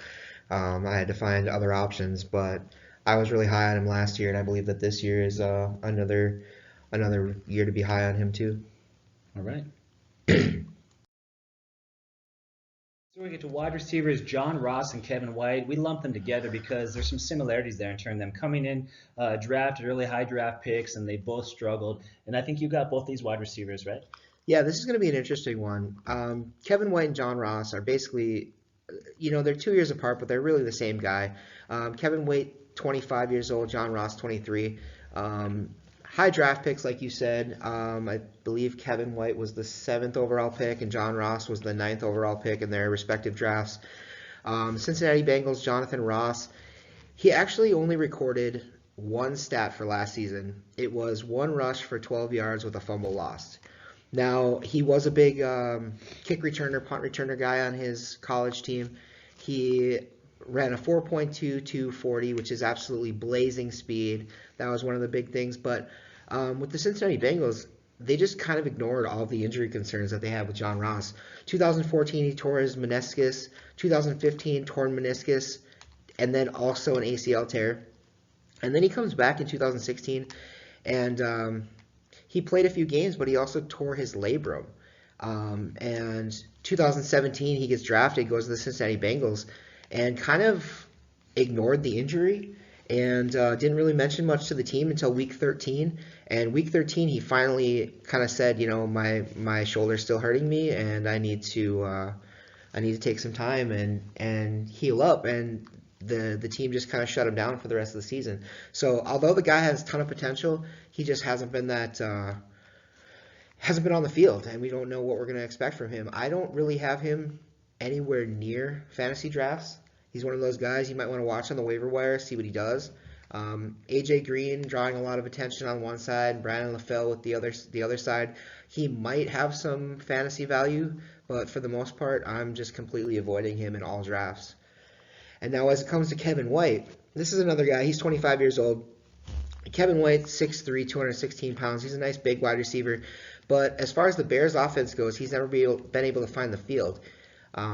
I had to find other options, but I was really high on him last year, and I believe that this year is another year to be high on him too. All right. So we get to wide receivers, John Ross and Kevin White. We lump them together because there's some similarities there in terms of them coming in drafted early high draft picks, and they both struggled. And I think you got both these wide receivers, right? Yeah, this is going to be an interesting one. Kevin White and John Ross are basically, they're 2 years apart, but they're really the same guy. Kevin White, 25 years old, John Ross, 23. High draft picks, like you said. I believe Kevin White was the 7th overall pick, and John Ross was the 9th overall pick in their respective drafts. Cincinnati Bengals, Jonathan Ross, he actually only recorded one stat for last season. It was 1 rush for 12 yards with a fumble lost. Now, he was a big kick returner, punt returner guy on his college team. He ran a 4.22 40, which is absolutely blazing speed. That was one of the big things. But with the Cincinnati Bengals, they just kind of ignored all the injury concerns that they had with John Ross. 2014, he tore his meniscus. 2015, torn meniscus, and then also an ACL tear. And then he comes back in 2016, and he played a few games, but he also tore his labrum. And 2017, he gets drafted, goes to the Cincinnati Bengals, and kind of ignored the injury and didn't really mention much to the team until week 13. And week 13, he finally kind of said, my shoulder's still hurting me, and I need to take some time and heal up. And the team just kind of shut him down for the rest of the season. So although the guy has a ton of potential, he just hasn't been that hasn't been on the field, and we don't know what we're going to expect from him. I don't really have him anywhere near fantasy drafts. He's one of those guys you might want to watch on the waiver wire, see what he does. AJ Green drawing a lot of attention on one side, Brandon LaFell with the other side. He might have some fantasy value, but for the most part, I'm just completely avoiding him in all drafts. And now as it comes to Kevin White, this is another guy. He's 25 years old. Kevin White, 6'3", 216 pounds. He's a nice big wide receiver. But as far as the Bears offense goes, he's never been able to find the field.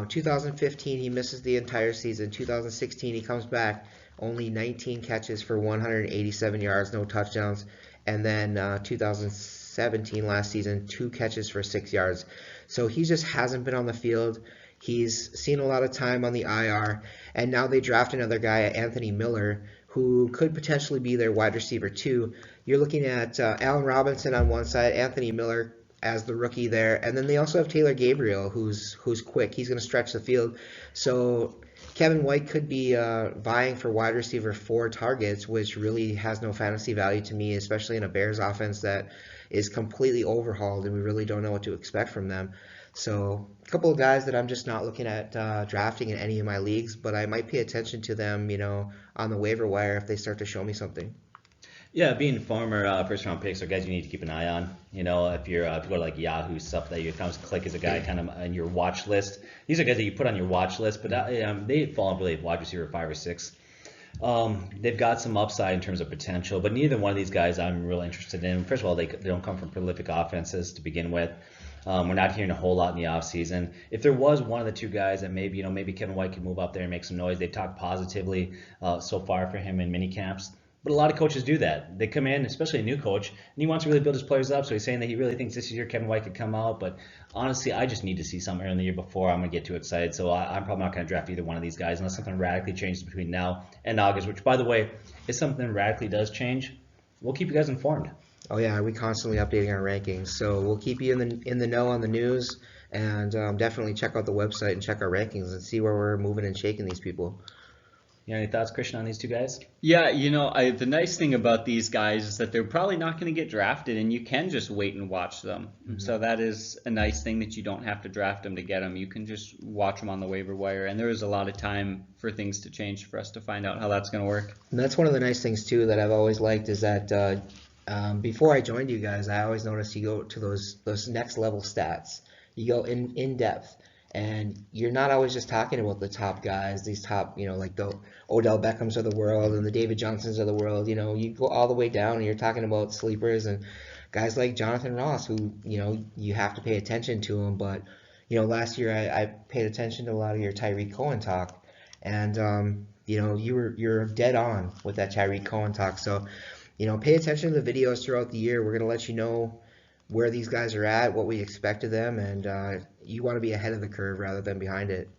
2015, he misses the entire season. 2016, he comes back, only 19 catches for 187 yards, no touchdowns. And then 2017, last season, 2 catches for 6 yards. So he just hasn't been on the field. He's seen a lot of time on the IR. And now they draft another guy, Anthony Miller, who could potentially be their wide receiver too. You're looking at Allen Robinson on one side, Anthony Miller as the rookie there, and then they also have Taylor Gabriel, who's quick. He's going to stretch the field. So Kevin White could be vying for wide receiver 4 targets, which really has no fantasy value to me, especially in a Bears offense that is completely overhauled, and we really don't know what to expect from them. So a couple of guys that I'm just not looking at drafting in any of my leagues, but I might pay attention to them, on the waiver wire if they start to show me something. Yeah, being former first-round picks are guys you need to keep an eye on. If you go to like Yahoo stuff, that you kind of click as a guy kind of on your watch list. These are guys that you put on your watch list, but they fall really wide receiver 5 or 6. They've got some upside in terms of potential, but neither one of these guys I'm real interested in. First of all, they don't come from prolific offenses to begin with. We're not hearing a whole lot in the offseason. If there was one of the two guys that maybe Kevin White could move up there and make some noise, they talked positively so far for him in mini camps. But a lot of coaches do that. They come in, especially a new coach, and he wants to really build his players up. So he's saying that he really thinks this year Kevin White could come out. But honestly, I just need to see something in the year before I'm going to get too excited. So I'm probably not going to draft either one of these guys unless something radically changes between now and August, which, by the way, if something radically does change, we'll keep you guys informed. Oh yeah, we constantly updating our rankings, so we'll keep you in the know on the news, and definitely check out the website and check our rankings and see where we're moving and shaking these people. You have any thoughts, Christian, on these two guys? Yeah, the nice thing about these guys is that they're probably not going to get drafted, and you can just wait and watch them. Mm-hmm. So that is a nice thing, that you don't have to draft them to get them. You can just watch them on the waiver wire, and there is a lot of time for things to change for us to find out how that's going to work. And that's one of the nice things too that I've always liked is that before I joined you guys, I always noticed you go to those next level stats. You go in depth. And you're not always just talking about the top guys, these top, like the Odell Beckhams of the world and the David Johnsons of the world. You go all the way down and you're talking about sleepers and guys like Jonathan Ross, who, you have to pay attention to him. But, last year I paid attention to a lot of your Tyreek Cohen talk. And, you're dead on with that Tyreek Cohen talk. So, pay attention to the videos throughout the year. We're going to let you know where these guys are at, what we expect of them, and you want to be ahead of the curve rather than behind it.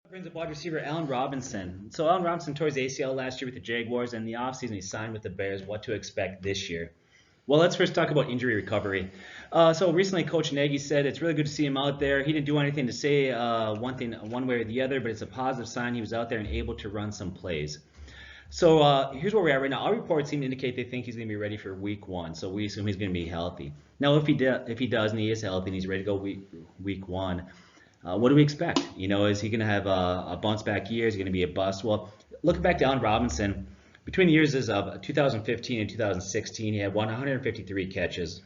Brings up wide receiver Allen Robinson. So Allen Robinson tore his ACL last year with the Jaguars, and in the offseason he signed with the Bears. What to expect this year? Well, let's first talk about injury recovery. So recently, Coach Nagy said it's really good to see him out there. He didn't do anything to say one way or the other, but it's a positive sign he was out there and able to run some plays. So here's where we're at right now. Our reports seem to indicate they think he's going to be ready for week 1. So we assume he's going to be healthy. Now, if he does and he is healthy and he's ready to go week 1, what do we expect? Is he going to have a bounce back year? Is he going to be a bust? Well, looking back to Allen Robinson, between the years of 2015 and 2016, he had 153 catches,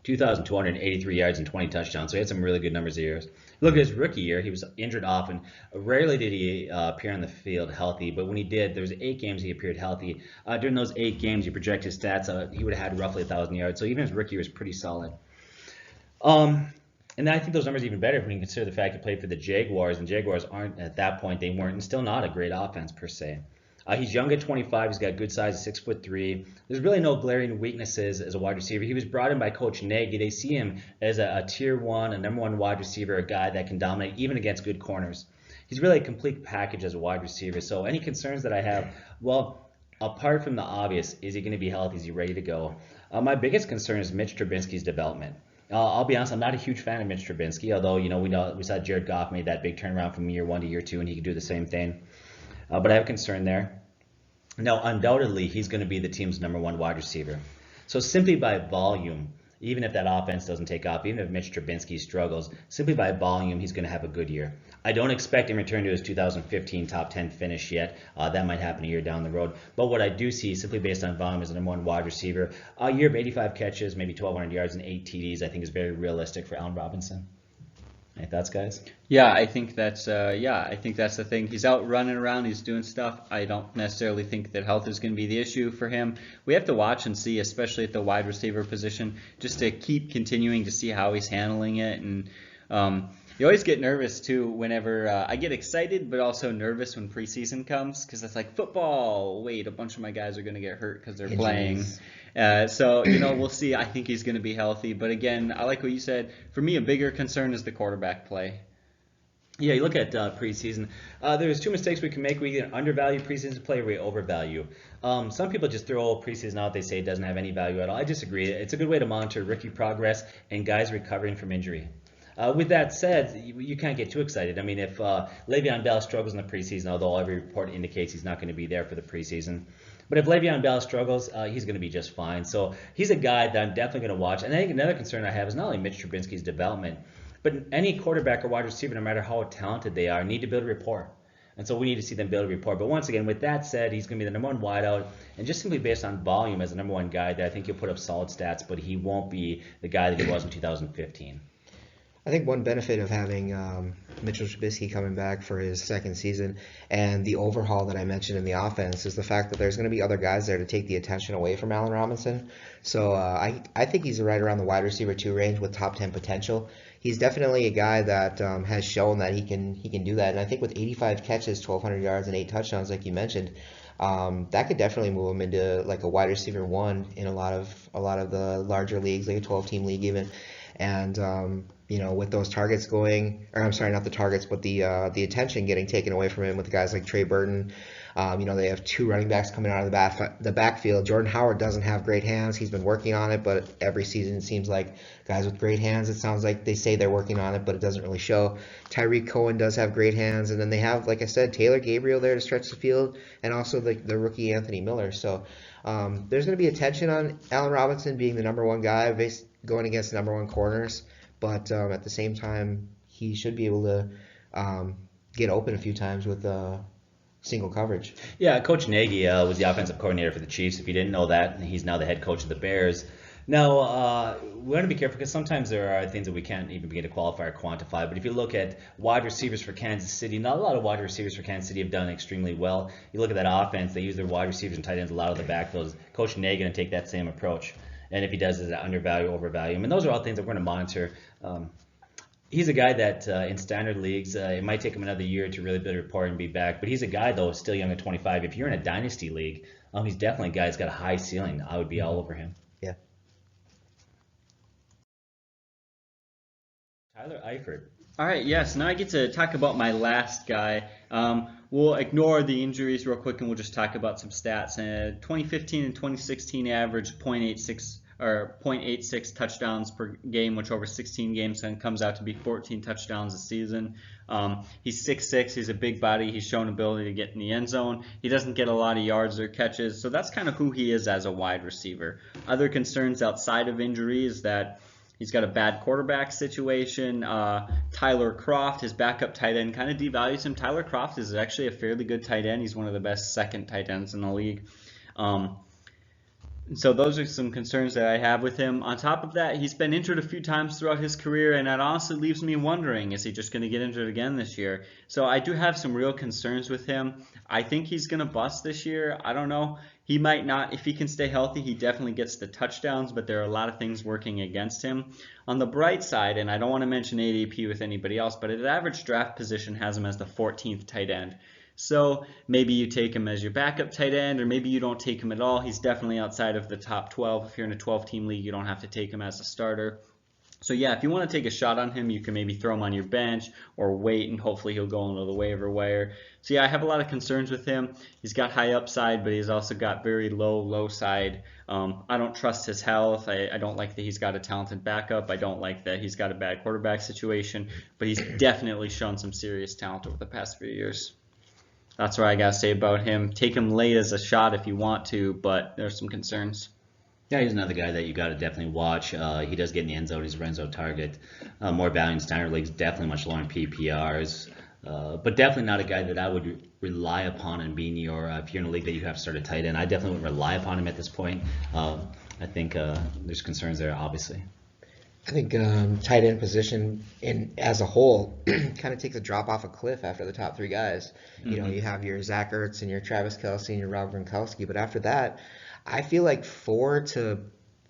2,283 yards and 20 touchdowns. So he had some really good numbers of years. Look at his rookie year. He was injured often. Rarely did he appear on the field healthy, but when he did, there was 8 games he appeared healthy. During those 8 games, you project his stats, he would have had roughly 1,000 yards. So even his rookie year was pretty solid. And I think those numbers are even better when you consider the fact he played for the Jaguars, and Jaguars aren't, at that point, they weren't, and still not a great offense per se. He's young at 25. He's got good size at 6'3". There's really no glaring weaknesses as a wide receiver. He was brought in by Coach Nagy. They see him as a tier 1, a number 1 wide receiver, a guy that can dominate even against good corners. He's really a complete package as a wide receiver. So any concerns that I have, well, apart from the obvious, is he going to be healthy? Is he ready to go? My biggest concern is Mitch Trubisky's development. I'll be honest, I'm not a huge fan of Mitch Trubisky, although we saw Jared Goff made that big turnaround from year 1 to year 2, and he could do the same thing. But I have a concern there. Now, undoubtedly, he's going to be the team's #1 wide receiver. So simply by volume, even if that offense doesn't take off, even if Mitch Trubisky struggles, simply by volume, he's going to have a good year. I don't expect him to return to his 2015 top 10 finish yet. That might happen a year down the road. But what I do see, simply based on volume as the #1 wide receiver, a year of 85 catches, maybe 1,200 yards and 8 TDs, I think is very realistic for Allen Robinson. Any thoughts, guys? Yeah, I think that's the thing. He's out running around, he's doing stuff. I don't necessarily think that health is going to be the issue for him. We have to watch and see, especially at the wide receiver position, just to keep continuing to see how he's handling it. And you always get nervous too whenever I get excited, but also nervous when preseason comes, because it's like football. Wait, a bunch of my guys are going to get hurt because they're playing. So, we'll see. I think he's going to be healthy. But again, I like what you said. For me, a bigger concern is the quarterback play. Yeah, you look at preseason. There's 2 mistakes we can make. We either undervalue preseason play or we overvalue. Some people just throw preseason out. They say it doesn't have any value at all. I disagree. It's a good way to monitor rookie progress and guys recovering from injury. With that said, you can't get too excited. I mean, if Le'Veon Bell struggles in the preseason, although every report indicates he's not going to be there for the preseason. But if Le'Veon Bell struggles, he's going to be just fine. So he's a guy that I'm definitely going to watch. And I think another concern I have is not only Mitch Trubisky's development, but any quarterback or wide receiver, no matter how talented they are, need to build a rapport. And so we need to see them build a rapport. But once again, with that said, he's going to be the #1 wideout. And just simply based on volume as the #1 guy, that I think he'll put up solid stats, but he won't be the guy that he was in 2015. I think one benefit of having Mitchell Trubisky coming back for his second season and the overhaul that I mentioned in the offense is the fact that there's going to be other guys there to take the attention away from Allen Robinson. So I think he's right around the wide receiver 2 range with top 10 potential. He's definitely a guy that has shown that he can do that. And I think with 85 catches, 1,200 yards, and 8 touchdowns, like you mentioned, that could definitely move him into like a wide receiver 1 in a lot of the larger leagues, like a 12-team league even. And with those targets going, or I'm sorry, not the targets, but the attention getting taken away from him with guys like Trey Burton. They have 2 running backs coming out of the backfield. Jordan Howard doesn't have great hands. He's been working on it, but every season it seems like guys with great hands, it sounds like they say they're working on it, but it doesn't really show. Tyreek Cohen does have great hands, and then they have, like I said, Taylor Gabriel there to stretch the field, and also the rookie Anthony Miller. So there's going to be attention on Allen Robinson being the #1 guy going against the #1 corners. But at the same time, he should be able to get open a few times with single coverage. Yeah, Coach Nagy was the offensive coordinator for the Chiefs. If you didn't know that, he's now the head coach of the Bears. Now, we want to be careful because sometimes there are things that we can't even begin to qualify or quantify. But if you look at wide receivers for Kansas City, not a lot of wide receivers for Kansas City have done extremely well. You look at that offense, they use their wide receivers and tight ends a lot of the backfield. Coach Nagy going to take that same approach. And if he does, is it undervalue, overvalue? And those are all things that we're going to monitor. He's a guy that in standard leagues, it might take him another year to really build a rapport and be back. But he's a guy, though, still young at 25. If you're in a dynasty league, he's definitely a guy that's got a high ceiling. I would be all over him. Yeah. Tyler Eifert. All right, yes. Now I get to talk about my last guy. We'll ignore the injuries real quick, and we'll just talk about some stats. 2015 and 2016 average 0.86 touchdowns per game, which over 16 games then comes out to be 14 touchdowns a season. He's 6'6", he's a big body, he's shown ability to get in the end zone. He doesn't get a lot of yards or catches, so that's kind of who he is as a wide receiver. Other concerns outside of injury is that he's got a bad quarterback situation. Tyler Kroft, his backup tight end, kind of devalues him. Tyler Kroft is actually a fairly good tight end. He's one of the best second tight ends in the league. So those are some concerns that I have with him. On top of that, he's been injured a few times throughout his career, and that honestly leaves me wondering, is he just going to get injured again this year? So I do have some real concerns with him. I think he's going to bust this year. I don't know. He might not. If he can stay healthy, he definitely gets the touchdowns, but there are a lot of things working against him. On the bright side, and I don't want to mention ADP with anybody else, but at average draft position has him as the 14th tight end. So maybe you take him as your backup tight end, or maybe you don't take him at all. He's definitely outside of the top 12. If you're in a 12-team league, you don't have to take him as a starter. So yeah, if you want to take a shot on him, you can maybe throw him on your bench or wait, and hopefully he'll go into the waiver wire. So yeah, I have a lot of concerns with him. He's got high upside, but he's also got very low side. I don't trust his health. I don't like that he's got a talented backup. I don't like that he's got a bad quarterback situation, but he's definitely shown some serious talent over the past few years. That's what I got to say about him. Take him late as a shot if you want to, but there's some concerns. Yeah, he's another guy that you got to definitely watch. He does get in the end zone. He's a red zone target. More value in standard leagues, definitely much lower in PPRs. But definitely not a guy that I would rely upon in being your, if you're in a league that you have to start a tight end, I definitely wouldn't rely upon him at this point. I think there's concerns there, obviously. I think tight end position as a whole kind of takes a drop off a cliff after the top 3 guys. You know, you have your Zach Ertz and your Travis Kelce and your Rob Gronkowski, but after that, I feel like 4 to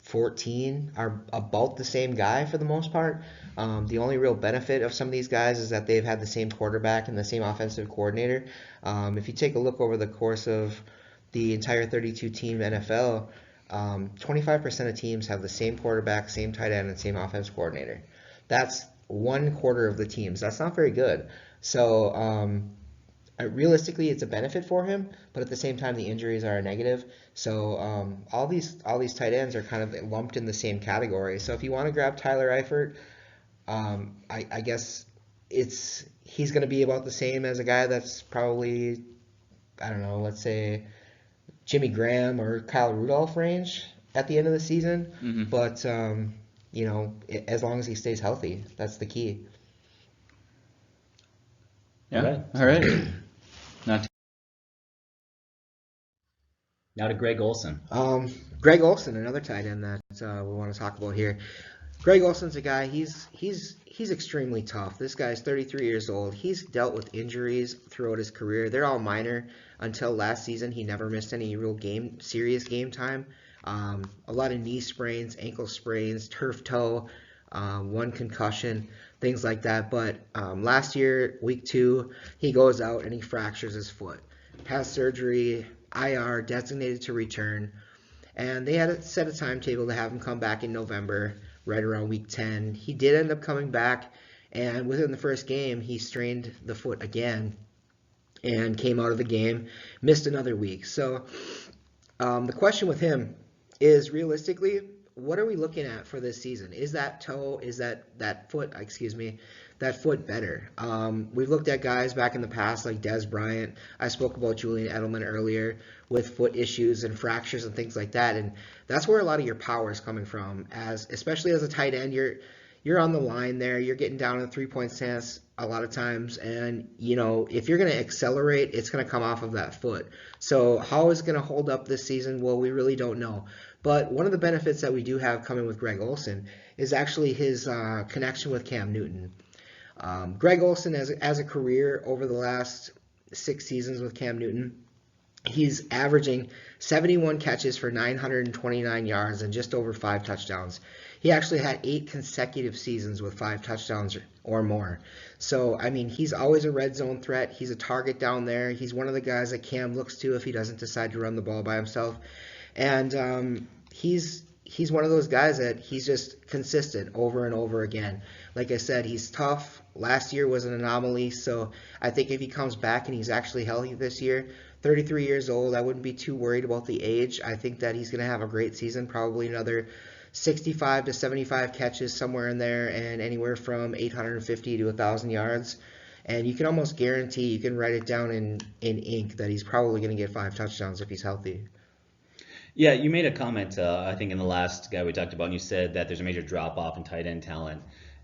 14 are about the same guy for the most part. The only real benefit of some of these guys is that they've had the same quarterback and the same offensive coordinator. If you take a look over the course of the entire 32-team NFL, 25% of teams have the same quarterback, same tight end, and same offensive coordinator. That's 1/4 of the teams. That's not very good. So realistically, it's a benefit for him, but at the same time, the injuries are a negative. So all these tight ends are kind of lumped in the same category. So if you want to grab Tyler Eifert, I guess he's going to be about the same as a guy that's probably, I don't know, let's say Jimmy Graham or Kyle Rudolph range at the end of the season. But you know, as long as he stays healthy, that's the key. Yeah. All right. Now to Greg Olsen. Greg Olsen, another tight end that we want to talk about here. Greg Olsen's a guy. He's extremely tough. This guy's 33 years old. He's dealt with injuries throughout his career. They're all minor. Until last season, he never missed any real serious game time. A lot of knee sprains, ankle sprains, turf toe, 1 concussion, things like that. But last year, week 2, he goes out and he fractures his foot. Has surgery, IR, designated to return. And they had set a timetable to have him come back in November, right around week 10. He did end up coming back, and within the first game, he strained the foot again and came out of the game, missed another week. So the question with him is, realistically, what are we looking at for this season? Is that foot better? We've looked at guys back in the past like Dez Bryant. I spoke about Julian Edelman earlier with foot issues and fractures and things like that, and that's where a lot of your power is coming from. Especially as a tight end, you're on the line there. You're getting down in the 3-point stance a lot of times, and you know, if you're going to accelerate, it's going to come off of that foot. So how is it going to hold up this season? Well, we really don't know. But one of the benefits that we do have coming with Greg Olsen is actually his connection with Cam Newton. Greg Olsen, as a career over the last 6 seasons with Cam Newton, he's averaging 71 catches for 929 yards and just over 5 touchdowns. He actually had 8 consecutive seasons with 5 touchdowns or more. So, I mean, he's always a red zone threat. He's a target down there. He's one of the guys that Cam looks to if he doesn't decide to run the ball by himself. And he's one of those guys that he's just consistent over and over again. Like I said, he's tough. Last year was an anomaly, so I think if he comes back and he's actually healthy this year, 33 years old, I wouldn't be too worried about the age. I think that he's going to have a great season, probably another 65 to 75 catches somewhere in there, and anywhere from 850 to 1,000 yards. And you can almost guarantee, you can write it down in ink, that he's probably going to get 5 touchdowns if he's healthy. Yeah, you made a comment, I think, in the last guy we talked about, and you said that there's a major drop-off in tight end talent.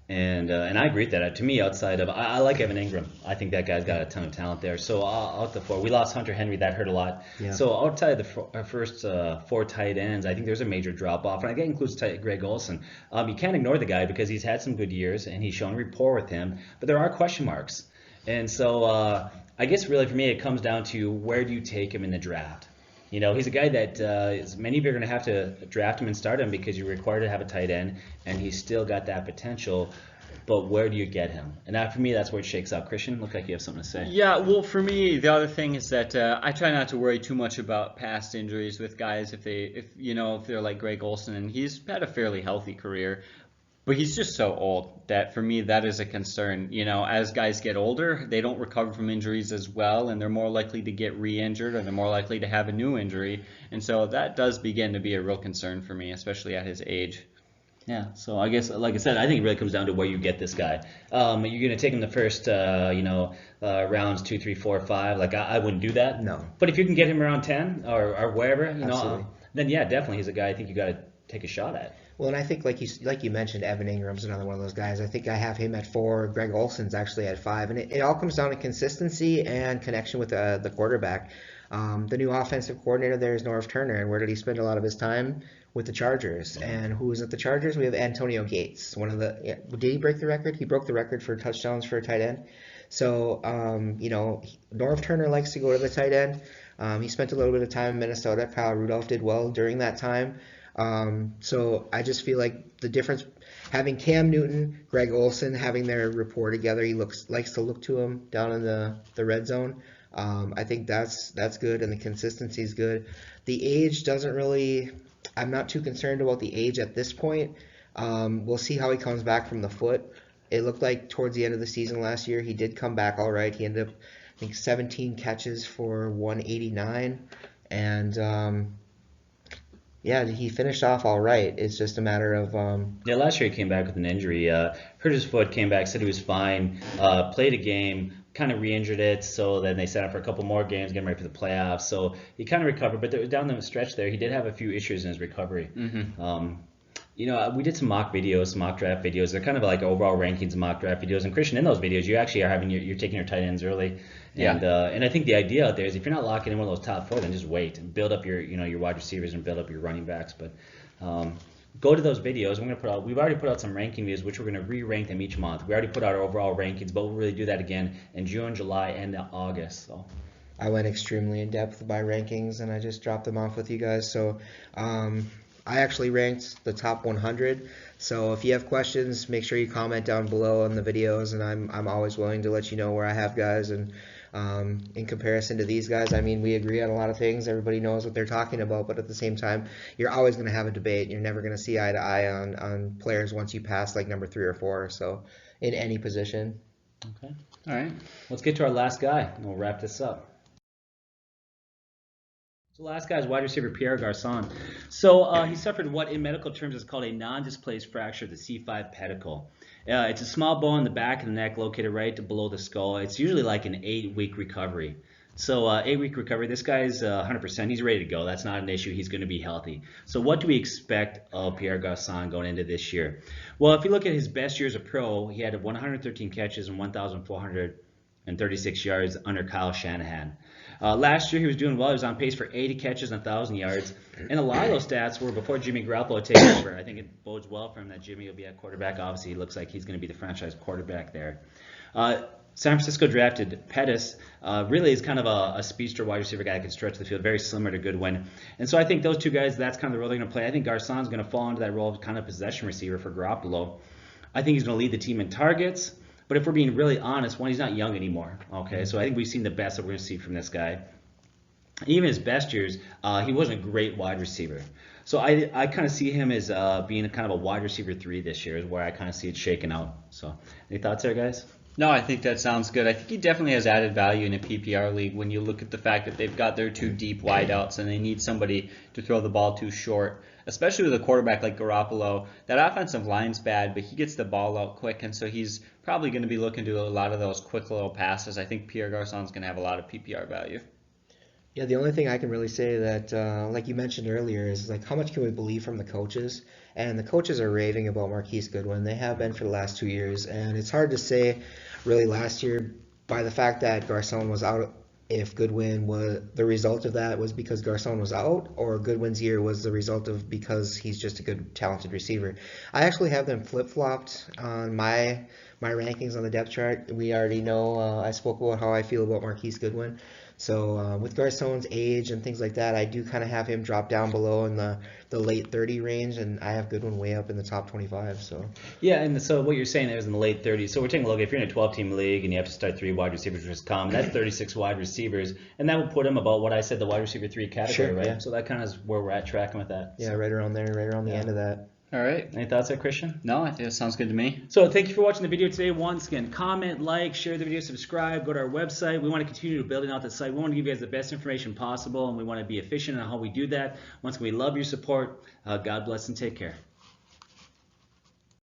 And I agree with that. To me, outside of, I like Evan Ingram. I think that guy's got a ton of talent there. So out the 4, we lost Hunter Henry. That hurt a lot. Yeah. So outside of the first 4 tight ends, I think there's a major drop-off. And I think that includes Greg Olsen. You can't ignore the guy because he's had some good years, and he's shown rapport with him. But there are question marks. And so I guess really for me, it comes down to where do you take him in the draft? You know, he's a guy that many of you are going to have to draft him and start him because you're required to have a tight end, and he's still got that potential. But where do you get him? And that, for me, that's where it shakes out. Christian, look like you have something to say. Yeah, well, for me, the other thing is that I try not to worry too much about past injuries with guys if they're like Greg Olsen, and he's had a fairly healthy career. But he's just so old that for me that is a concern. You know, as guys get older, they don't recover from injuries as well, and they're more likely to get re-injured, or they're more likely to have a new injury. And so that does begin to be a real concern for me, especially at his age. Yeah, so I guess, like I said, I think it really comes down to where you get this guy. You're going to take him the first, rounds 2, 3, 4, 5. Like I wouldn't do that. No. But if you can get him around 10 or wherever, Absolutely. then yeah, definitely he's a guy I think you got to take a shot at. Well, and I think like you mentioned, Evan Ingram's another one of those guys. I think I have him at 4. Greg Olsen's actually at 5, and it all comes down to consistency and connection with the quarterback. The new offensive coordinator there is Norv Turner, and where did he spend a lot of his time? With the Chargers. And who is at the Chargers? We have Antonio Gates. Did he break the record? He broke the record for touchdowns for a tight end. So, Norv Turner likes to go to the tight end. He spent a little bit of time in Minnesota. Kyle Rudolph did well during that time. So I just feel like the difference, having Cam Newton, Greg Olsen, having their rapport together, he likes to look to him down in the red zone. I think that's good, and the consistency is good. The age doesn't really. I'm not too concerned about the age at this point. We'll see how he comes back from the foot. It looked like towards the end of the season last year, he did come back all right. He ended up, I think, 17 catches for 189. And, he finished off all right. It's just a matter of... last year he came back with an injury. Hurt his foot, came back, said he was fine, played a game, kind of re-injured it, so then they set up for a couple more games, getting ready for the playoffs. So he kind of recovered, but down the stretch there, he did have a few issues in his recovery. We did some mock draft videos. They're kind of like overall rankings mock draft videos. And Christian, in those videos, you actually are you're taking your tight ends early. And I think the idea out there is if you're not locking in one of those top 4, then just wait and build up your wide receivers and build up your running backs. But go to those videos. We've already put out some ranking videos, which we're going to re-rank them each month. We already put out our overall rankings, but we'll really do that again in June, July, and August. So I went extremely in depth by rankings, and I just dropped them off with you guys. So I actually ranked the top 100. So if you have questions, make sure you comment down below on the videos, and I'm always willing to let you know where I have guys. And in comparison to these guys, I mean, we agree on a lot of things. Everybody knows what they're talking about, but at the same time, you're always going to have a debate. You're never going to see eye to eye on players once you pass like number 3 or 4. So in any position. Okay. All right. Let's get to our last guy, and we'll wrap this up. So last guy is wide receiver Pierre-Garçon. So he suffered what in medical terms is called a non-displaced fracture of the C5 pedicle. It's a small bone in the back of the neck located right below the skull. It's usually like an 8-week recovery. So 8-week recovery, this guy's 100%. He's ready to go. That's not an issue. He's going to be healthy. So what do we expect of Pierre-Garçon going into this year? Well, if you look at his best year as a pro, he had 113 catches and 1,436 yards under Kyle Shanahan. Last year he was doing well. He was on pace for 80 catches and 1,000 yards. And a lot of those stats were before Jimmy Garoppolo takes over. I think it bodes well for him that Jimmy will be at quarterback. Obviously, he looks like he's going to be the franchise quarterback there. San Francisco drafted Pettis. Really is kind of a speedster wide receiver guy that can stretch the field, very similar to Goodwin. And so I think those two guys, that's kind of the role they're going to play. I think Garcon's going to fall into that role of kind of possession receiver for Garoppolo. I think he's going to lead the team in targets. But if we're being really honest, he's not young anymore. Okay, so I think we've seen the best that we're going to see from this guy. Even his best years, he wasn't a great wide receiver. So I kind of see him as being kind of a wide receiver 3 this year is where I kind of see it shaking out. So any thoughts there, guys? No, I think that sounds good. I think he definitely has added value in a PPR league when you look at the fact that they've got their 2 deep wideouts and they need somebody to throw the ball too short, especially with a quarterback like Garoppolo. That offensive line's bad, but he gets the ball out quick, and so he's probably going to be looking to a lot of those quick little passes. I think Pierre-Garçon's going to have a lot of PPR value. Yeah, the only thing I can really say that, like you mentioned earlier, is like how much can we believe from the coaches? And the coaches are raving about Marquise Goodwin. They have been for the last 2 years, and it's hard to say really last year by the fact that Garcon was out if Goodwin was the result of that was because Garcon was out, or Goodwin's year was the result of because he's just a good talented receiver. I actually have them flip-flopped on my rankings on the depth chart. We already know I spoke about how I feel about Marquise Goodwin. So with Garcon's age and things like that, I do kind of have him drop down below in the late 30 range, and I have Goodwin way up in the top 25. So yeah, and so what you're saying there is in the late 30s. So we're taking a look. If you're in a 12-team league and you have to start 3 wide receivers, which is common, that's 36 wide receivers, and that would put him about what I said, the wide receiver 3 category, sure, right? Yeah. So that kind of is where we're at tracking with that. Yeah, right around there, right around the end of that. All right. Any thoughts there, Christian? No, I think that sounds good to me. So thank you for watching the video today. Once again, comment, like, share the video, subscribe, go to our website. We want to continue building out the site. We want to give you guys the best information possible, and we want to be efficient in how we do that. Once again, we love your support. God bless and take care.